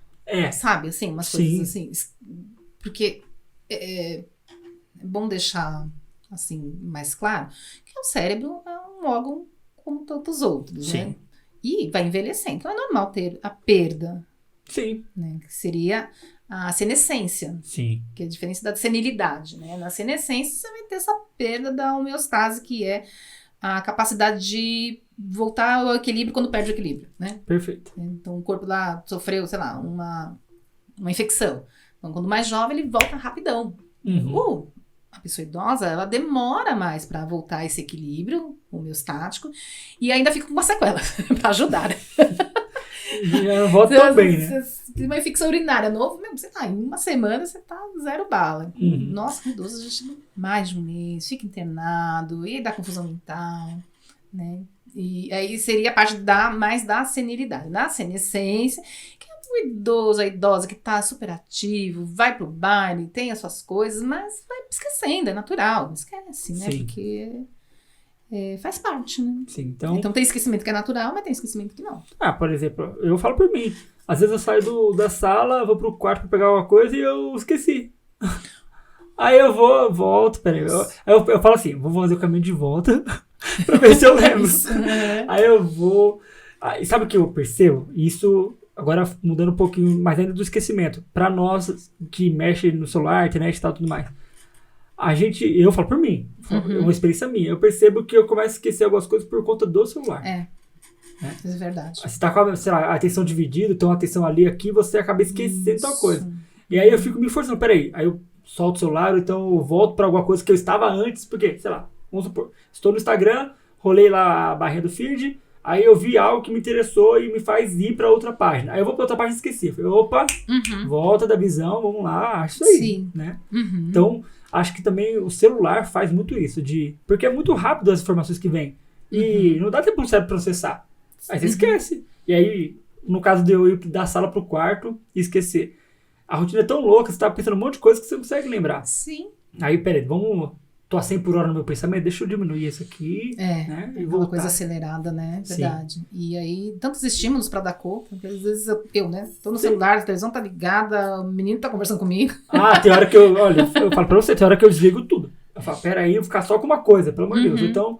Sabe, assim, umas coisas assim. Porque é bom deixar, assim, mais claro que o cérebro é um órgão como tantos outros, né? E vai envelhecendo. Então, é normal ter a perda. Sim. Né? Que seria a senescência. Sim. Que é a diferença da senilidade, né? Na senescência, você vai ter essa perda da homeostase, que é a capacidade de voltar ao equilíbrio quando perde o equilíbrio, né? Perfeito. Então, o corpo lá sofreu, sei lá, uma infecção. Então, quando mais jovem, ele volta rapidão. Uhum. A pessoa idosa, ela demora mais para voltar a esse equilíbrio homeostático e ainda fica com uma sequela para ajudar. Já volta tão bem, né? Uma infecção urinária novo, você tá em uma semana, você tá 0 bala. Uhum. Nossa, idoso, a gente mais de um mês, fica internado, e dá confusão mental, né? E aí seria a parte mais da senilidade, da senescência, que é o idoso, a idosa que tá super ativo, vai pro baile, tem as suas coisas, mas vai esquecendo, é natural, esquece, né? Sim. Porque faz parte, né? Sim, então tem esquecimento que é natural, mas tem esquecimento que não. Por exemplo, eu falo por mim. Às vezes eu saio da sala, vou pro quarto pra pegar alguma coisa e eu esqueci. Aí eu volto, peraí. Eu falo assim, vou fazer o caminho de volta pra ver se eu lembro. Aí eu vou... E sabe o que eu percebo? Isso, agora mudando um pouquinho mais ainda do esquecimento. Pra nós que mexe no celular, internet e tal, tudo mais. Eu falo por mim, é uma experiência minha. Eu percebo que eu começo a esquecer algumas coisas por conta do celular. Né? É verdade. Você tá com a, sei lá, a atenção dividida, então a atenção ali, aqui, você acaba esquecendo tal coisa. E aí eu fico me forçando, peraí, aí eu solto o celular, então eu volto pra alguma coisa que eu estava antes, porque, sei lá, vamos supor, estou no Instagram, rolei lá a barrinha do feed, aí eu vi algo que me interessou e me faz ir pra outra página. Aí eu vou pra outra página e esqueci. Eu falei, opa, volta da visão, vamos lá, acho isso aí. Sim. Né? Então, acho que também o celular faz muito isso, porque é muito rápido as informações que vêm. E não dá tempo pro cérebro processar. Aí você esquece. E aí, no caso de eu ir da sala pro quarto e esquecer. A rotina é tão louca, você tá pensando um monte de coisa que você não consegue lembrar. Sim. Aí, peraí, tô a 100 por hora no meu pensamento, deixa eu diminuir isso aqui. Né, e uma coisa acelerada, né? Verdade. Sim. E aí, tantos estímulos pra dar conta, porque às vezes eu, né? Tô no celular, a televisão tá ligada, o menino tá conversando comigo. Tem hora que eu falo pra você, tem hora que eu desligo tudo. Eu falo, peraí, eu vou ficar só com uma coisa, pelo amor de Deus. Então,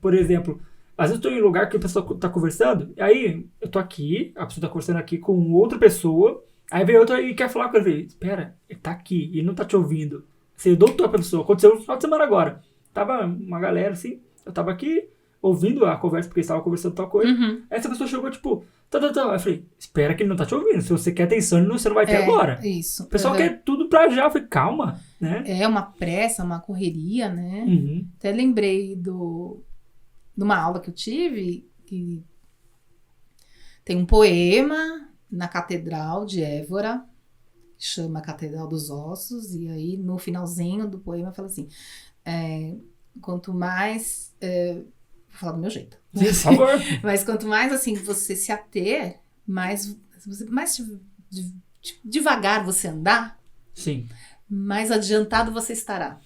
por exemplo, às vezes eu tô em um lugar que a pessoa tá conversando, e aí eu tô aqui, a pessoa tá conversando aqui com outra pessoa, aí vem outra e quer falar com ele. Espera, ele tá aqui, ele não tá te ouvindo. Você deu pra pessoa. Aconteceu no final de semana agora. Tava uma galera assim, eu tava aqui ouvindo a conversa, porque eles estavam conversando tal coisa. Aí essa pessoa chegou, tipo, Aí eu falei, espera que ele não tá te ouvindo. Se você quer atenção, você não vai ter agora. Isso. O pessoal quer tudo pra já. Eu falei, calma, né? É uma pressa, uma correria, né? Uhum. Até lembrei de uma aula que eu tive, que tem um poema na Catedral de Évora, que chama Catedral dos Ossos, e aí no finalzinho do poema fala assim, quanto mais... vou falar do meu jeito. Sim, por favor. Mas quanto mais assim você se ater, mais devagar você andar, sim, mais adiantado você estará.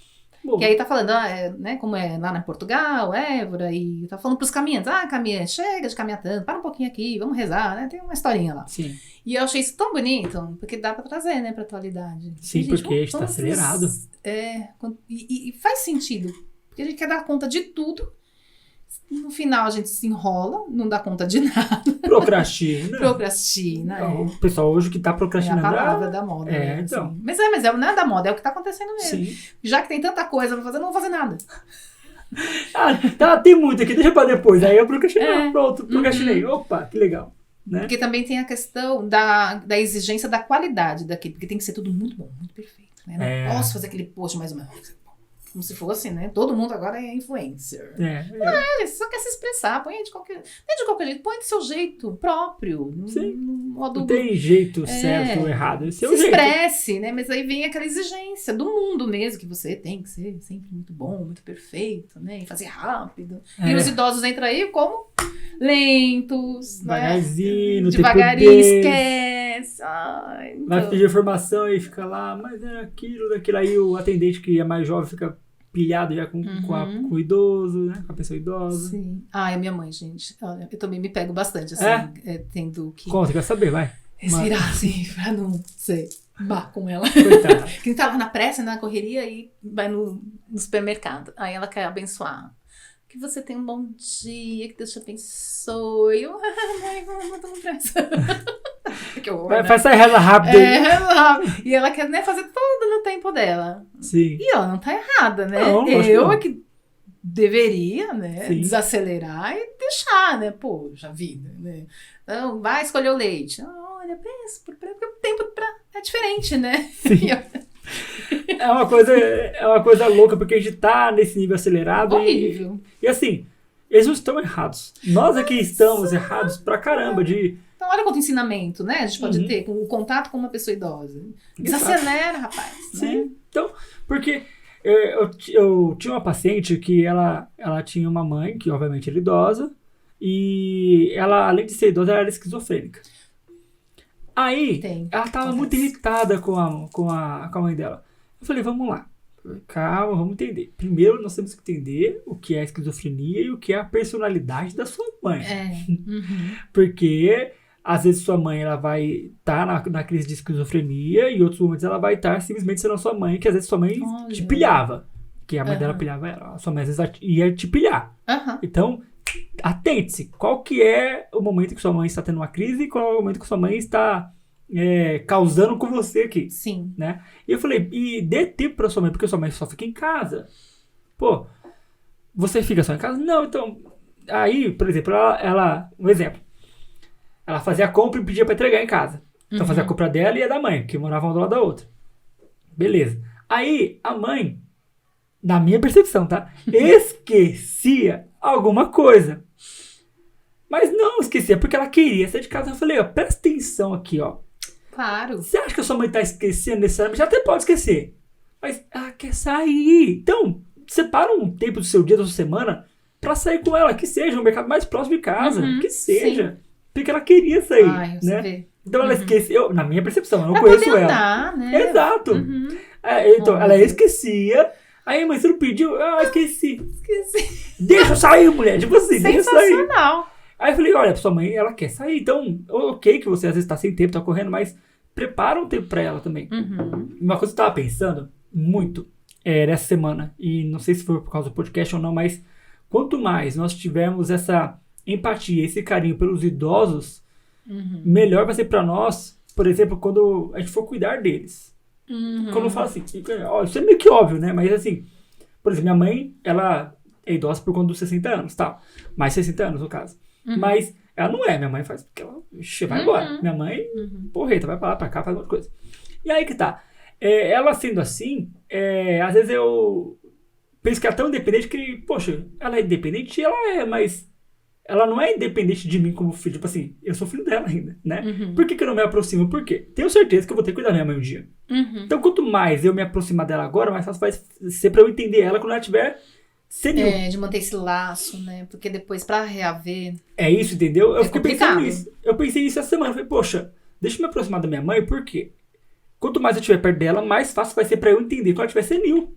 Bom. Que aí tá falando, né, como é lá na Portugal, Évora, e tá falando pros caminhantes, caminhante, chega de caminhar tanto, para um pouquinho aqui, vamos rezar, né, tem uma historinha lá. Sim. E eu achei isso tão bonito, porque dá pra trazer, né, pra atualidade. Sim, e, gente, porque a gente tá acelerado. E faz sentido, porque a gente quer dar conta de tudo, no final a gente se enrola, não dá conta de nada. Procrastina. O pessoal hoje que tá procrastinando. É a palavra da moda. Então. Assim. Mas não é da moda, é o que tá acontecendo mesmo. Sim. Já que tem tanta coisa pra fazer, não vou fazer nada. Tem muito aqui, deixa pra depois. Aí eu procrastinei, pronto, procrastinei. Opa, que legal. Né? Porque também tem a questão da exigência da qualidade daquilo, porque tem que ser tudo muito bom, muito perfeito. Né? Não posso fazer aquele post mais ou menos. Como se fosse, né? Todo mundo agora é influencer. Você só quer se expressar, põe de qualquer jeito, põe do seu jeito próprio. Sim. Modo, não tem jeito certo ou errado. Esse é o jeito. Expresse, né? Mas aí vem aquela exigência do mundo mesmo, que você tem que ser sempre muito bom, muito perfeito, né? E fazer rápido. E os idosos entram aí como lentos, devagarzinho, né? Devagarinho, esquece. Então... Vai pedir informação e fica lá, mas é aquilo, daquilo. Aí o atendente que é mais jovem fica pilhado já com o idoso, né? Com a pessoa idosa. Sim. A minha mãe, gente. Olha, eu também me pego bastante, assim, tendo que... Conta, quer saber, vai. Respirar, assim, pra não ser com ela. Coitada. Que tá lá na pressa, na correria, e vai no supermercado. Aí ela quer abençoar. Que você tenha um bom dia, que Deus te abençoe. Eu, mãe, não tô com pressa. Que horror, né? Faz essa reza rápida aí. E ela quer, né, fazer tudo no tempo dela. Sim. E ela não tá errada, né? Não, eu é que deveria, né, Sim. desacelerar e deixar, né? Poxa vida, né? Então, vai escolher o leite. Olha, pensa, porque o tempo é diferente, né? Sim. É uma coisa louca, porque a gente tá nesse nível acelerado. Horrível. E assim, eles não estão errados. Nós aqui estamos errados pra caramba de... Então, olha quanto ensinamento, né? A gente pode ter com o contato com uma pessoa idosa. Desacelera, rapaz. Sim. Né? Então, porque eu tinha uma paciente que ela tinha uma mãe, que obviamente era idosa, e ela, além de ser idosa, ela era esquizofrênica. Aí, ela tava muito irritada com a mãe dela. Eu falei, vamos lá. Calma, vamos entender. Primeiro, nós temos que entender o que é a esquizofrenia e o que é a personalidade da sua mãe. Porque, às vezes, sua mãe ela vai estar na crise de esquizofrenia e em outros momentos ela vai estar simplesmente sendo a sua mãe, que às vezes sua mãe te pilhava. Que a mãe dela pilhava ela. A sua mãe, às vezes, ia te pilhar. Então, atente-se. Qual que é o momento que sua mãe está tendo uma crise e qual é o momento que sua mãe está... causando com você aqui. Sim. Né? E eu falei, e dê tempo pra sua mãe, porque sua mãe só fica em casa. Pô, você fica só em casa? Não, então, Aí, por exemplo, um exemplo. Ela fazia a compra e pedia pra entregar em casa. Então fazia a compra dela e a da mãe, que moravam uma do lado da outra. Beleza. Aí, a mãe, na minha percepção, tá? Esquecia alguma coisa. Mas não esquecia, porque ela queria sair de casa. Eu falei, ó, presta atenção aqui, ó. Claro. Você acha que a sua mãe tá esquecendo necessariamente? Ela até pode esquecer. Mas ela quer sair. Então, separa um tempo do seu dia, da sua semana, pra sair com ela. Que seja no mercado mais próximo de casa. Que seja. Sim. Porque ela queria sair, né? Vê. Então ela esqueceu, na minha percepção, eu não conheço ela. Andar, né? Exato. Então, ela esquecia. Aí, mãe, você não pediu? Ah, esqueci. Deixa eu sair, mulher. Tipo assim, deixa eu sair. Sensacional. Aí eu falei, olha, sua mãe, ela quer sair. Então, ok que você às vezes tá sem tempo, tá correndo, mas prepara um tempo pra ela também. Uma coisa que eu tava pensando muito nessa semana, e não sei se foi por causa do podcast ou não, mas quanto mais nós tivermos essa empatia, esse carinho pelos idosos, melhor vai ser pra nós, por exemplo, quando a gente for cuidar deles. Quando eu falo assim, isso é meio que óbvio, né? Mas assim, por exemplo, minha mãe, ela é idosa por conta dos 60 anos, tá? Mais 60 anos, no caso. Mas ela não é, minha mãe faz porque ela vai embora. Minha mãe, porreta, vai pra lá, pra cá, faz um monte de coisa. E aí que tá. Ela sendo assim, às vezes eu penso que ela é tão independente que, poxa, ela é independente e ela é, mas ela não é independente de mim como filho. Tipo assim, eu sou filho dela ainda, né? Por que eu não me aproximo? Por quê? Tenho certeza que eu vou ter que cuidar da minha mãe um dia. Então, quanto mais eu me aproximar dela agora, mais fácil vai ser pra eu entender ela quando ela tiver senil. De manter esse laço, né? Porque depois pra reaver... É isso, entendeu? Eu fiquei complicado. pensando nisso. Eu pensei nisso essa semana. Eu falei, poxa, deixa eu me aproximar da minha mãe, por quê? Quanto mais eu estiver perto dela, mais fácil vai ser pra eu entender quando ela estiver senil.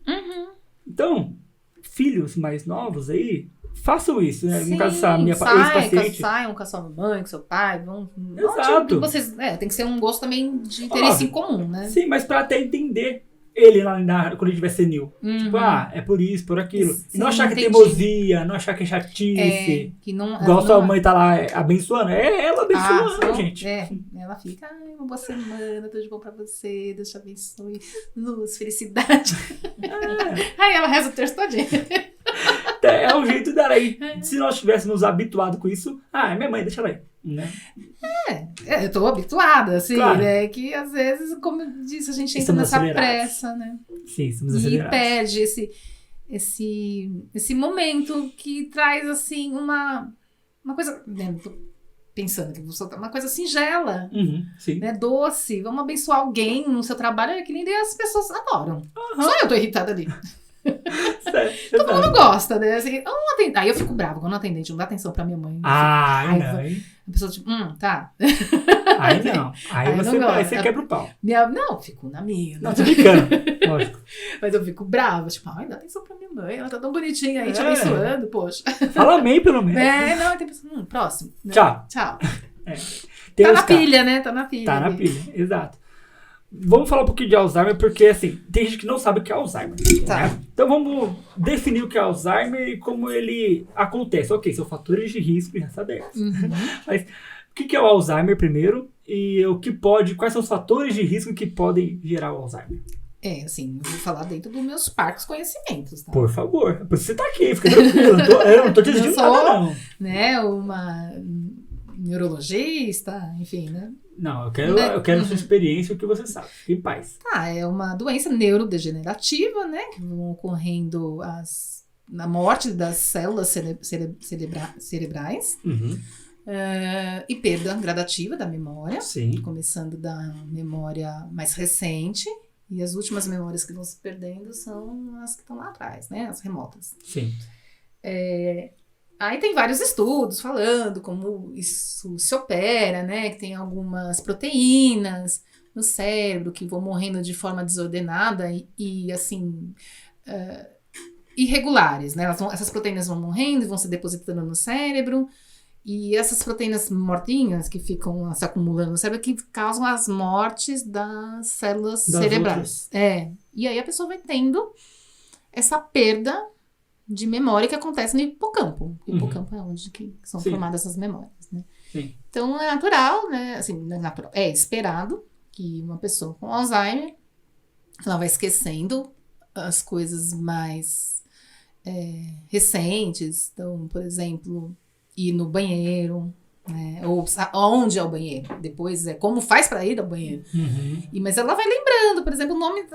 Então, filhos mais novos aí, façam isso, né? Sim, no caso, essa minha ex-paciente. Saiam com a sua mãe, com seu pai. Exato. Vocês, tem que ser um gosto também de interesse em comum, né? Sim, mas pra até entender ele lá quando ele estiver senil. Tipo, é por isso, por aquilo. Sim, e não achar que é teimosia, não achar que é chatice. Que não, igual sua mãe tá lá abençoando. É ela abençoando, gente. Ela fica, uma boa semana, tudo de bom pra você, Deus te abençoe, luz, felicidade. Aí ela reza o texto todinho. É o jeito dela aí. Se nós tivéssemos habituado com isso, é minha mãe, deixa ela aí. Né? Eu tô habituada, assim, claro. Né? Que às vezes, como eu disse, a gente entra nessa pressa, né? Sim, estamos acelerados. E perde esse momento que traz, assim, uma coisa... Né? Tô pensando que uma coisa singela, né? Doce. Vamos abençoar alguém no seu trabalho, que nem as pessoas adoram. Só eu tô irritada ali. Todo mundo gosta, né? Assim, aí eu fico brava quando o atendente não dá atenção pra minha mãe. Não. A pessoa tipo, tá. Aí não. Aí você quebra o pau. Não, fico na minha. Não, tô brincando. Lógico. Mas eu fico brava, tipo, dá atenção pra minha mãe. Ela tá tão bonitinha aí, te abençoando, poxa. Fala amém, pelo menos. Não, tem pessoa, próximo. Né? Tchau. Tá na pilha, né? Tá na pilha. Tá na pilha, exato. Vamos falar um pouquinho de Alzheimer, porque assim, tem gente que não sabe o que é Alzheimer. Tá. Né? Então vamos definir o que é Alzheimer e como ele acontece. Ok, são fatores de risco, já sabemos. Mas o que é o Alzheimer primeiro? E quais são os fatores de risco que podem gerar o Alzheimer? Assim, eu vou falar dentro dos meus parcos conhecimentos, tá? Por favor. Por isso você tá aqui, fica tranquilo. Eu não tô te dizendo nada, não. Né, uma neurologista, enfim, né? Não, eu quero a sua experiência e o que você sabe. Fique em paz. É uma doença neurodegenerativa, né? Que vão ocorrendo na morte das células cerebrais. E perda gradativa da memória. Sim. Começando da memória mais recente. E as últimas memórias que vão se perdendo são as que estão lá atrás, né? As remotas. Sim. Aí tem vários estudos falando como isso se opera, né? Que tem algumas proteínas no cérebro que vão morrendo de forma desordenada e assim, irregulares, né? Essas proteínas vão morrendo e vão se depositando no cérebro. E essas proteínas mortinhas que ficam se acumulando no cérebro que causam as mortes das células cerebrais. E aí a pessoa vai tendo essa perda de memória que acontece no hipocampo. O hipocampo é onde que são formadas essas memórias, né? Sim. Então é natural, né? Assim, não é natural. É esperado que uma pessoa com Alzheimer ela vai esquecendo as coisas mais recentes. Então, por exemplo, ir no banheiro, né? Ou onde é o banheiro. Depois como faz para ir ao banheiro. Mas ela vai lembrando, por exemplo, o nome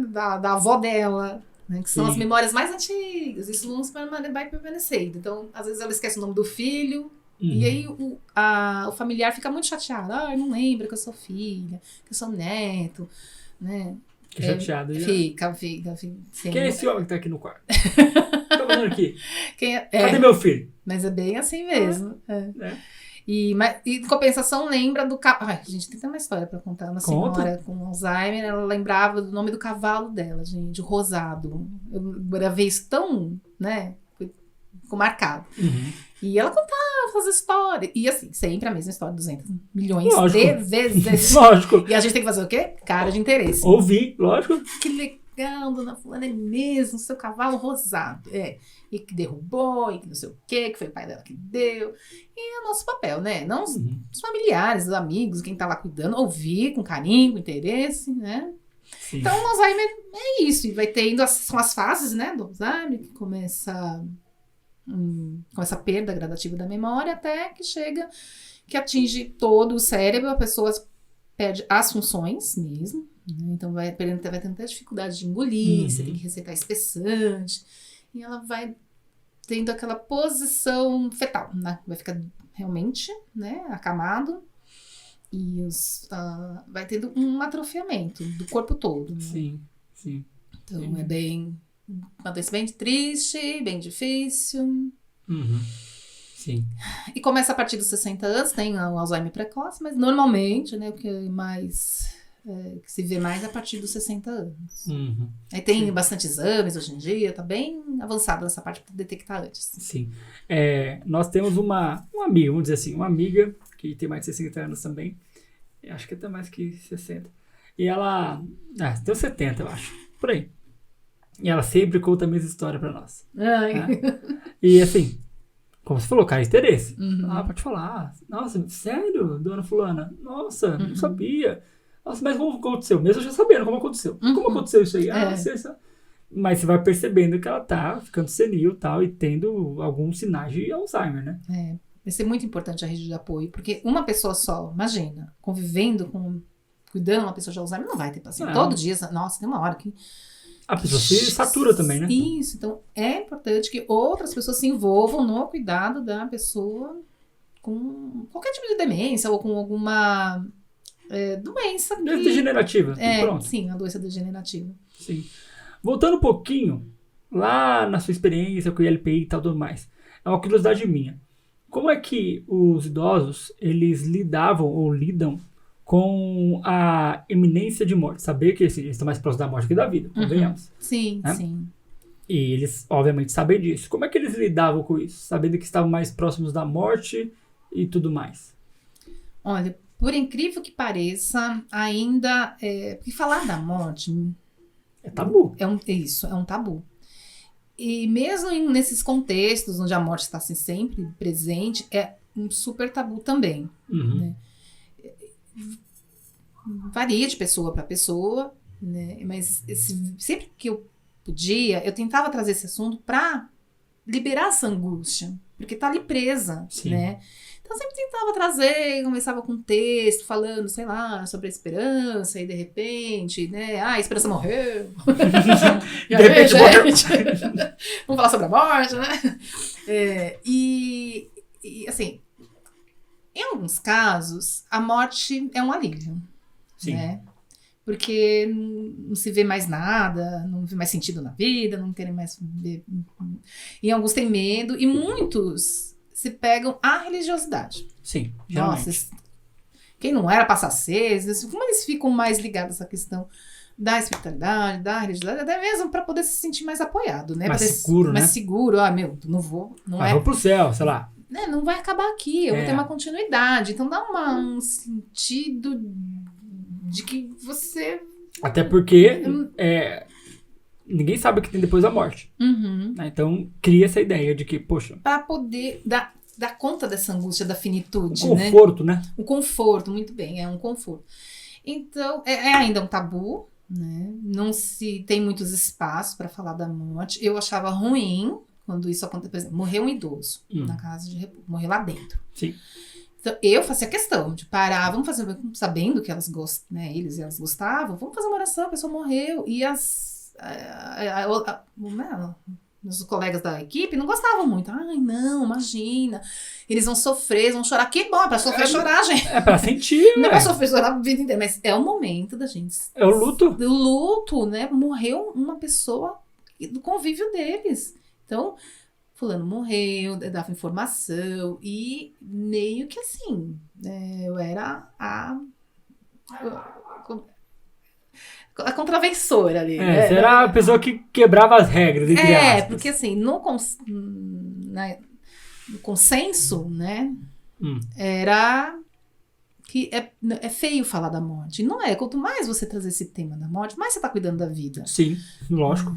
da avó dela, né? Que são as memórias mais antigas. Isso não vai permanecer. Então, às vezes ela esquece o nome do filho. E aí o familiar fica muito chateado. Eu não lembro que eu sou filha, que eu sou neto, né? Fica chateado. Fica. Quem é esse homem que tá aqui no quarto? Tá fazendo aqui? Cadê meu filho? Mas é bem assim mesmo. E em compensação, lembra do cavalo. A gente tem uma história pra contar. Uma senhora com Alzheimer, ela lembrava do nome do cavalo dela, gente, o Rosado. Eu gravei isso tão, né? Ficou marcado. E ela contava as histórias. E assim, sempre a mesma história, 200 milhões de vezes. Lógico. E a gente tem que fazer o quê? Cara de interesse. Ouvir, lógico. Que legal, dona fulana, é mesmo, seu cavalo rosado. E que derrubou, e que não sei o quê, que foi o pai dela que deu. E é o nosso papel, né? Não os familiares, os amigos, quem tá lá cuidando, ouvir com carinho, com interesse, né? Sim. Então, o Alzheimer é isso. E vai tendo são as fases, né, do Alzheimer, que começa com essa perda gradativa da memória, até que chega, que atinge todo o cérebro, a pessoa perde as funções mesmo, né? Então vai tendo até dificuldade de engolir, você tem que receitar espessante, e ela vai tendo aquela posição fetal, né? Vai ficar realmente, né, acamado, e vai tendo um atrofiamento do corpo todo, né? Sim. Então é bem... uma doença bem triste, bem difícil. Sim. E começa a partir dos 60 anos, tem o Alzheimer precoce, mas normalmente, né, o que mais que se vê mais é a partir dos 60 anos. Aí tem bastante exames hoje em dia, tá bem avançado nessa parte para detectar antes. Sim. Nós temos uma amiga, vamos dizer assim, uma amiga que tem mais de 60 anos também, acho que até mais que 60. E ela tem uns 70, eu acho, por aí. E ela sempre conta a mesma história pra nós. Né? E assim, como você falou, cara, interesse. Pode falar. Nossa, sério, dona fulana? Nossa, não sabia. Nossa, mas como aconteceu? Mesmo já sabendo como aconteceu. Como aconteceu isso aí? Mas você vai percebendo que ela tá ficando senil e tal, e tendo alguns sinais de Alzheimer, né? Vai ser muito importante a rede de apoio, porque uma pessoa só, imagina, cuidando de uma pessoa de Alzheimer, não vai ter paciente. Todo dia, nossa, tem uma hora que... A pessoa se satura também, né? Isso, então é importante que outras pessoas se envolvam no cuidado da pessoa com qualquer tipo de demência ou com alguma doença. Doença degenerativa. Pronto. Sim, a doença degenerativa. Sim. Voltando um pouquinho, lá na sua experiência com o ILPI e tal, tudo mais, é uma curiosidade minha. Como é que os idosos, eles lidavam ou lidam com a iminência de morte? Saber que assim, eles estão mais próximos da morte que da vida, convenhamos. Sim, né? sim. E eles, obviamente, sabem disso. Como é que eles lidavam com isso? Sabendo que estavam mais próximos da morte e tudo mais. Olha, por incrível que pareça, ainda... porque falar da morte... É tabu. É um tabu. E mesmo nesses contextos onde a morte está assim, sempre presente, é um super tabu também. Né? Varia de pessoa para pessoa, né? Mas sempre que eu podia, eu tentava trazer esse assunto para liberar essa angústia, porque tá ali presa, né? Então eu sempre tentava trazer, começava com um texto falando, sei lá, sobre a esperança, e de repente, né? A esperança morreu. De repente morreu. Vamos falar sobre a morte, né? E assim, em alguns casos, a morte é um alívio. Sim. Né? Porque não se vê mais nada, não vê mais sentido na vida, não querem mais ver. E alguns têm medo, e muitos se pegam à religiosidade. Sim, realmente. Nossa, quem não era passar seis, como eles ficam mais ligados a essa questão da espiritualidade, da religiosidade, até mesmo para poder se sentir mais apoiado, né? Mais seguro, né? Mais seguro, não vou, vou pro céu, sei lá. Não vai acabar aqui, eu vou ter uma continuidade. Então dá um sentido de que você... Até porque ninguém sabe o que tem depois da morte. Né? Então cria essa ideia de que, poxa... Para poder dar conta dessa angústia da finitude, né? Conforto, né? Um conforto, muito bem, é um conforto. Então, é ainda um tabu, né? Não se tem muitos espaços para falar da morte. Eu achava ruim quando isso aconteceu. Por exemplo, morreu um idoso na casa de repouso, morreu lá dentro. Sim. Então, eu fazia questão de parar, vamos fazer, sabendo que elas gostam, né, eles e elas gostavam, vamos fazer uma oração, a pessoa morreu, e os colegas da equipe não gostavam muito. Ai, não, imagina, eles vão sofrer, vão chorar. Que bom, é pra sofrer chorar, gente. É pra sentir, não é pra sofrer chorar a vida inteira, mas é o momento da gente. É o luto. O luto, né, morreu uma pessoa do convívio deles. Então, fulano morreu, dava informação, e meio que assim, eu era a contravençora ali. Você era a pessoa que quebrava as regras, entre aspas. Porque assim, no consenso, né, era que é feio falar da morte. Não é, quanto mais você trazer esse tema da morte, mais você tá cuidando da vida. Sim, lógico.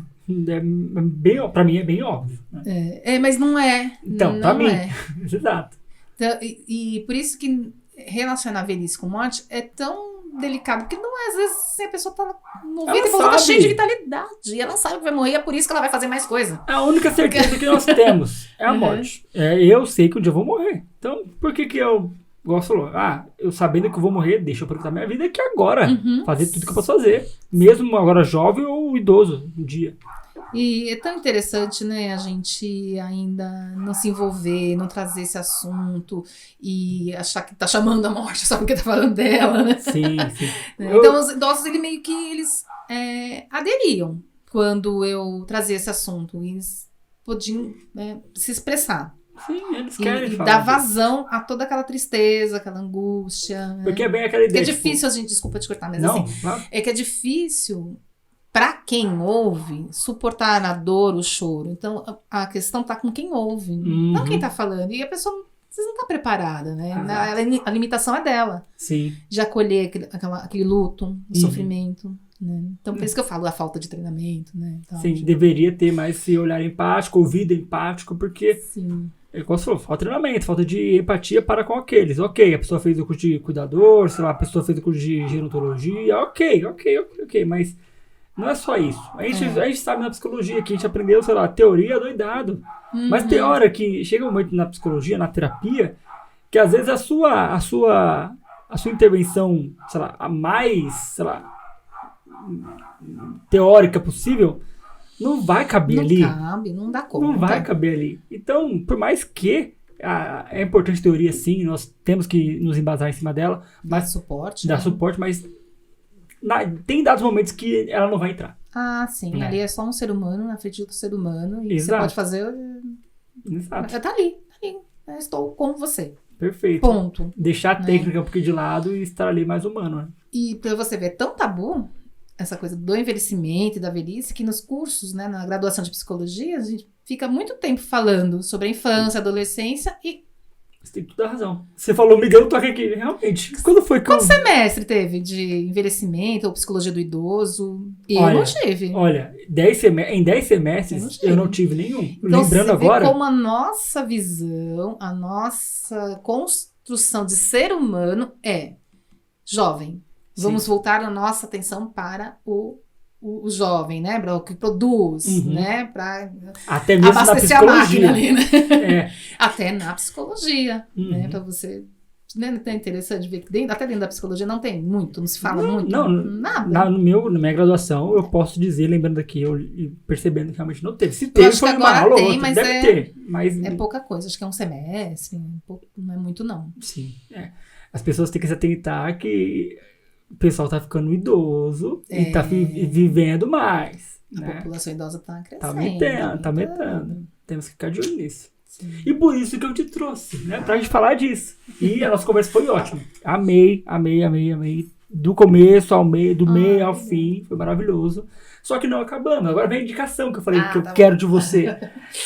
Pra mim é bem óbvio. Né? Mas não é. Então, não pra mim. É. Exato. Então, e por isso que relacionar velhice com morte é tão delicado, porque não é, às vezes a pessoa tá no vida e tá cheia de vitalidade, e ela não sabe que vai morrer, é por isso que ela vai fazer mais coisa. A única certeza que nós temos é a morte. Eu sei que um dia eu vou morrer. Então, por que eu, igual você falou, eu sabendo que eu vou morrer, deixa eu aproveitar minha vida aqui agora, fazer tudo que eu posso fazer, mesmo agora jovem ou idoso, um dia. E é tão interessante, né, a gente ainda não se envolver, não trazer esse assunto e achar que tá chamando a morte só porque tá falando dela, né? Sim, sim. Então os idosos, eles aderiam quando eu trazia esse assunto, e eles podiam se expressar. Sim, eles querem e falar. dar vazão a toda aquela tristeza, aquela angústia. Porque é bem aquela ideia. É difícil, gente, desculpa te cortar, mas não, assim, não. É que é difícil para quem ouve suportar a dor, o choro. Então a questão tá com quem ouve, não quem tá falando. E a pessoa às vezes não tá preparada, né? A limitação é dela. Sim. De acolher aquele luto, o sofrimento. Né? Então, por isso que eu falo a falta de treinamento, né? Então, sim, deveria ter mais esse olhar empático, ouvido empático, porque, sim. Como você falou, falta treinamento, falta de empatia para com aqueles. Ok, a pessoa fez o curso de cuidador, sei lá, a pessoa fez o curso de gerontologia, ok, mas não é só isso. A gente sabe na psicologia que a gente aprendeu, sei lá, teoria doidado. Mas tem hora que chega um momento na psicologia, na terapia, que às vezes a sua intervenção, sei lá, a mais, sei lá, teórica possível, não vai caber ali. Não cabe, não dá conta. Não vai caber ali. Então, por mais que é importante teoria, sim, nós temos que nos embasar em cima dela. Dá suporte. Dá suporte, mas tem dados momentos que ela não vai entrar. Sim. Ali é só um ser humano na frente de outro ser humano. E exato. você pode fazer... Exato. Tá ali. Eu estou com você. Perfeito. Ponto. Deixar a técnica um pouquinho de lado e estar ali mais humano. Né? E pra você ver, é tão tabu essa coisa do envelhecimento e da velhice, que nos cursos, né, na graduação de psicologia, a gente fica muito tempo falando sobre a infância, a adolescência e... Você tem toda a razão. Você falou, me deu um toque aqui. Realmente. Quanto semestre teve de envelhecimento ou psicologia do idoso? Eu não tive. Olha, em 10 semestres eu não tive nenhum. Então, lembrando você agora... vê como a nossa visão, a nossa construção de ser humano é jovem. Vamos voltar a nossa atenção para o jovem, né? Para o que produz, né? Para até mesmo abastecer na a máquina ali, né? Até na psicologia, né? Para você... Não é interessante ver que até dentro da psicologia não tem muito, não se fala muito. Nada. Na minha graduação, eu posso dizer, lembrando aqui, eu percebendo que realmente não teve. Se teve, foi uma aula ou outra. Mas deve ter. Mas é pouca coisa, acho que é um semestre, não é muito não. Sim, As pessoas têm que se atentar que o pessoal tá ficando idoso e tá vivendo mais. A população idosa tá crescendo. Tá aumentando. Temos que ficar de olho nisso. Sim. E por isso que eu te trouxe, né? Pra gente falar disso. E a nossa conversa foi ótima. Amei. Do começo ao meio, do meio ao fim. Foi maravilhoso. Só que não acabamos. Agora vem a indicação que eu falei que eu quero de você.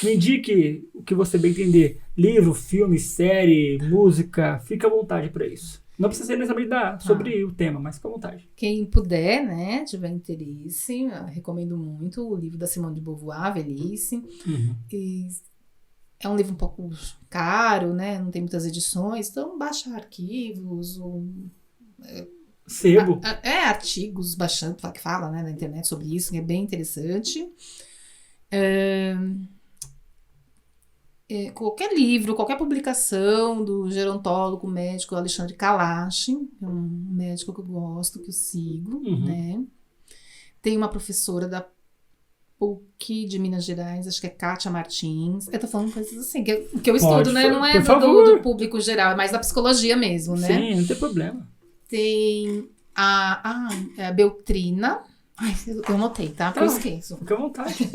Me indique o que você bem entender. Livro, filme, série, música. Fica à vontade pra isso. Não precisa ser necessariamente sobre o tema, mas fica à vontade. Quem puder, né, tiver interesse, eu recomendo muito o livro da Simone de Beauvoir, Velhice. E é um livro um pouco caro, né, não tem muitas edições, então baixa arquivos, Sebo. Artigos baixando, que fala, né, na internet sobre isso, que é bem interessante. Qualquer livro, qualquer publicação do gerontólogo médico Alexandre Kalash, que é um médico que eu gosto, que eu sigo, né? Tem uma professora da PUC de Minas Gerais, acho que é Kátia Martins. Eu tô falando coisas assim, que eu estudo, né? Não é do público geral, é mais da psicologia mesmo, né? Sim, não tem problema. Tem a Beltrina. Ai, eu anotei, tá? Porque eu esqueço. Fica à vontade.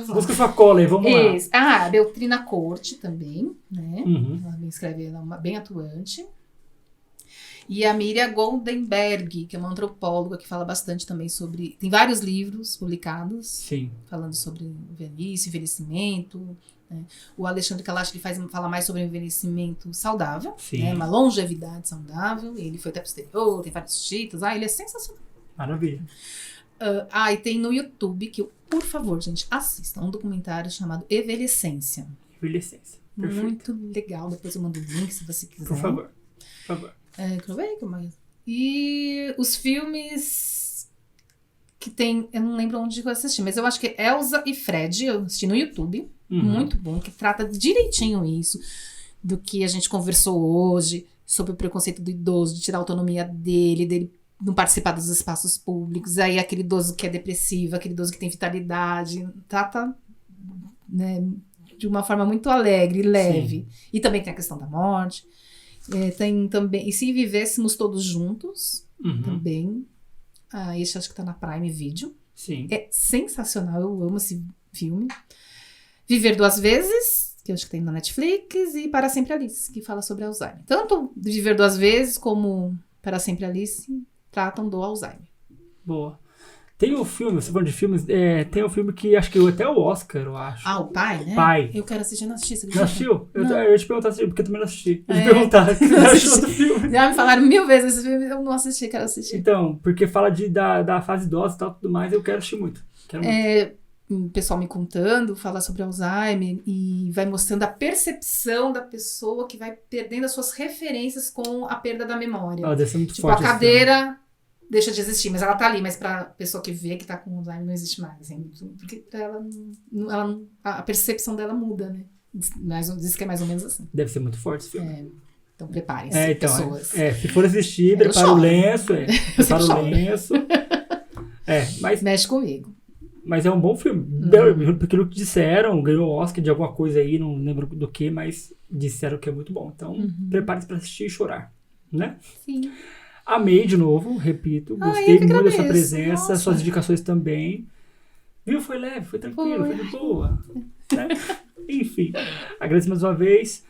Busca sua cola aí, vamos lá. A Beltrina Corte também, né? Ela me escreve, ela é bem atuante. E a Miriam Goldenberg, que é uma antropóloga que fala bastante também sobre... Tem vários livros publicados. Sim. Falando sobre velhice, envelhecimento. Né? O Alexandre Kalash fala mais sobre envelhecimento saudável. Sim. Né? Uma longevidade saudável. Ele foi até pro exterior, tem vários títulos. Ele é sensacional. Maravilha. E tem no YouTube, que por favor, gente, assistam. Um documentário chamado Envelhecência. Envelhecência. Perfeito. Muito legal. Depois eu mando o link, se você quiser. Por favor. Deixa eu ver o que mais. E os filmes que tem... Eu não lembro onde eu assisti, mas eu acho que é Elsa e Fred. Eu assisti no YouTube. Muito bom, que trata direitinho isso. Do que a gente conversou hoje. Sobre o preconceito do idoso, de tirar a autonomia dele não participar dos espaços públicos. Aí aquele idoso que é depressivo, aquele idoso que tem vitalidade. Trata, né, de uma forma muito alegre e leve. Sim. E também tem a questão da morte. Tem também... E Se Vivêssemos Todos Juntos, também. Esse acho que tá na Prime Video. Sim. É sensacional, eu amo esse filme. Viver Duas Vezes, que eu acho que tem na Netflix, e Para Sempre Alice, que fala sobre Alzheimer. Tanto Viver Duas Vezes como Para Sempre Alice tratam do Alzheimer. Boa. Tem um filme, você falando de filmes, tem um filme que acho que até o Oscar, eu acho. O Pai, né? Pai. Eu quero assistir, não assisti. Não assistiu? Eu ia te perguntar porque eu também não assisti. Eu ia te perguntar o que você achou do filme. Já me falaram 1000 vezes esse filme, eu não assisti, quero assistir. Então, porque fala da fase idosa e tal, tudo mais, eu quero assistir muito. O pessoal me contando, fala sobre Alzheimer e vai mostrando a percepção da pessoa que vai perdendo as suas referências com a perda da memória. Deve ser muito tipo, forte. A cadeira deixa de existir, mas ela tá ali, mas pra pessoa que vê que tá com Alzheimer não existe mais, assim, porque pra ela a percepção dela muda, né? Diz que é mais ou menos assim. Deve ser muito forte esse filme. Então preparem-se, pessoas. Se for assistir, prepara o lenço, prepara o lenço. Mas... Mexe comigo. Mas é um bom filme. Porque o que disseram, ganhou Oscar de alguma coisa aí, não lembro do que, mas disseram que é muito bom. Então, prepare-se pra assistir e chorar, né? Sim. Amei de novo, repito. Gostei muito da sua presença, Nossa. suas indicações também. Viu? Foi leve, foi tranquilo, foi de boa. Né? Enfim, agradeço mais uma vez.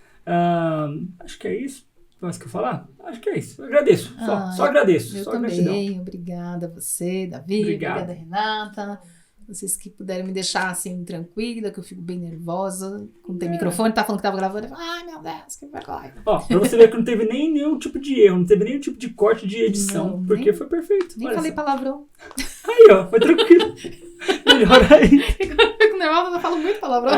Acho que é isso. Mais que eu falar? Acho que é isso. Eu agradeço. Só agradeço. Eu só também. gratidão. Obrigada a você, Davi. Obrigada, Renata. Vocês que puderem me deixar assim tranquila, que eu fico bem nervosa. Quando tem microfone, tá falando que tava gravando, eu falo, ai meu Deus, que vergonha. Pra você ver que não teve nenhum tipo de erro, não teve nenhum tipo de corte de edição, porque foi perfeito. Nem falei palavrão. Aí, foi tranquilo. Melhor aí. Eu fico nervosa, eu falo muito palavrão.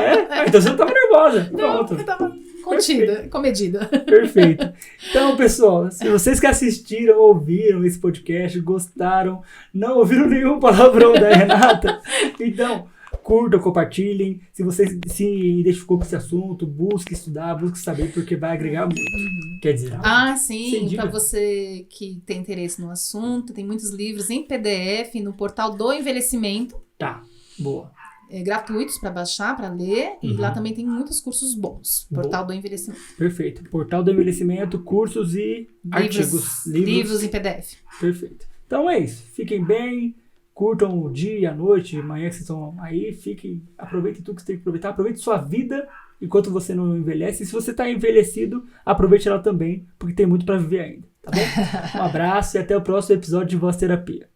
Então você não tava nervosa. Pronto. Não, eu tava contida, comedida. Perfeito. Então, pessoal, se vocês que assistiram, ouviram esse podcast, gostaram, não ouviram nenhum palavrão da Renata, então, curtam, compartilhem. Se você se identificou com esse assunto, busque estudar, busque saber, porque vai agregar muito. Quer dizer... sim. Para você que tem interesse no assunto, tem muitos livros em PDF no portal do Envelhecimento. Tá, boa. Gratuitos para baixar, para ler. E lá também tem muitos cursos bons. Portal do Envelhecimento. Perfeito. Portal do Envelhecimento, cursos e artigos. Livros em PDF. Perfeito. Então é isso. Fiquem bem. Curtam o dia, a noite, amanhã que vocês estão aí. Aproveitem tudo que você tem que aproveitar. Aproveite sua vida enquanto você não envelhece. E se você está envelhecido, aproveite ela também, porque tem muito para viver ainda. Tá bom? Um abraço e até o próximo episódio de Voz Terapia.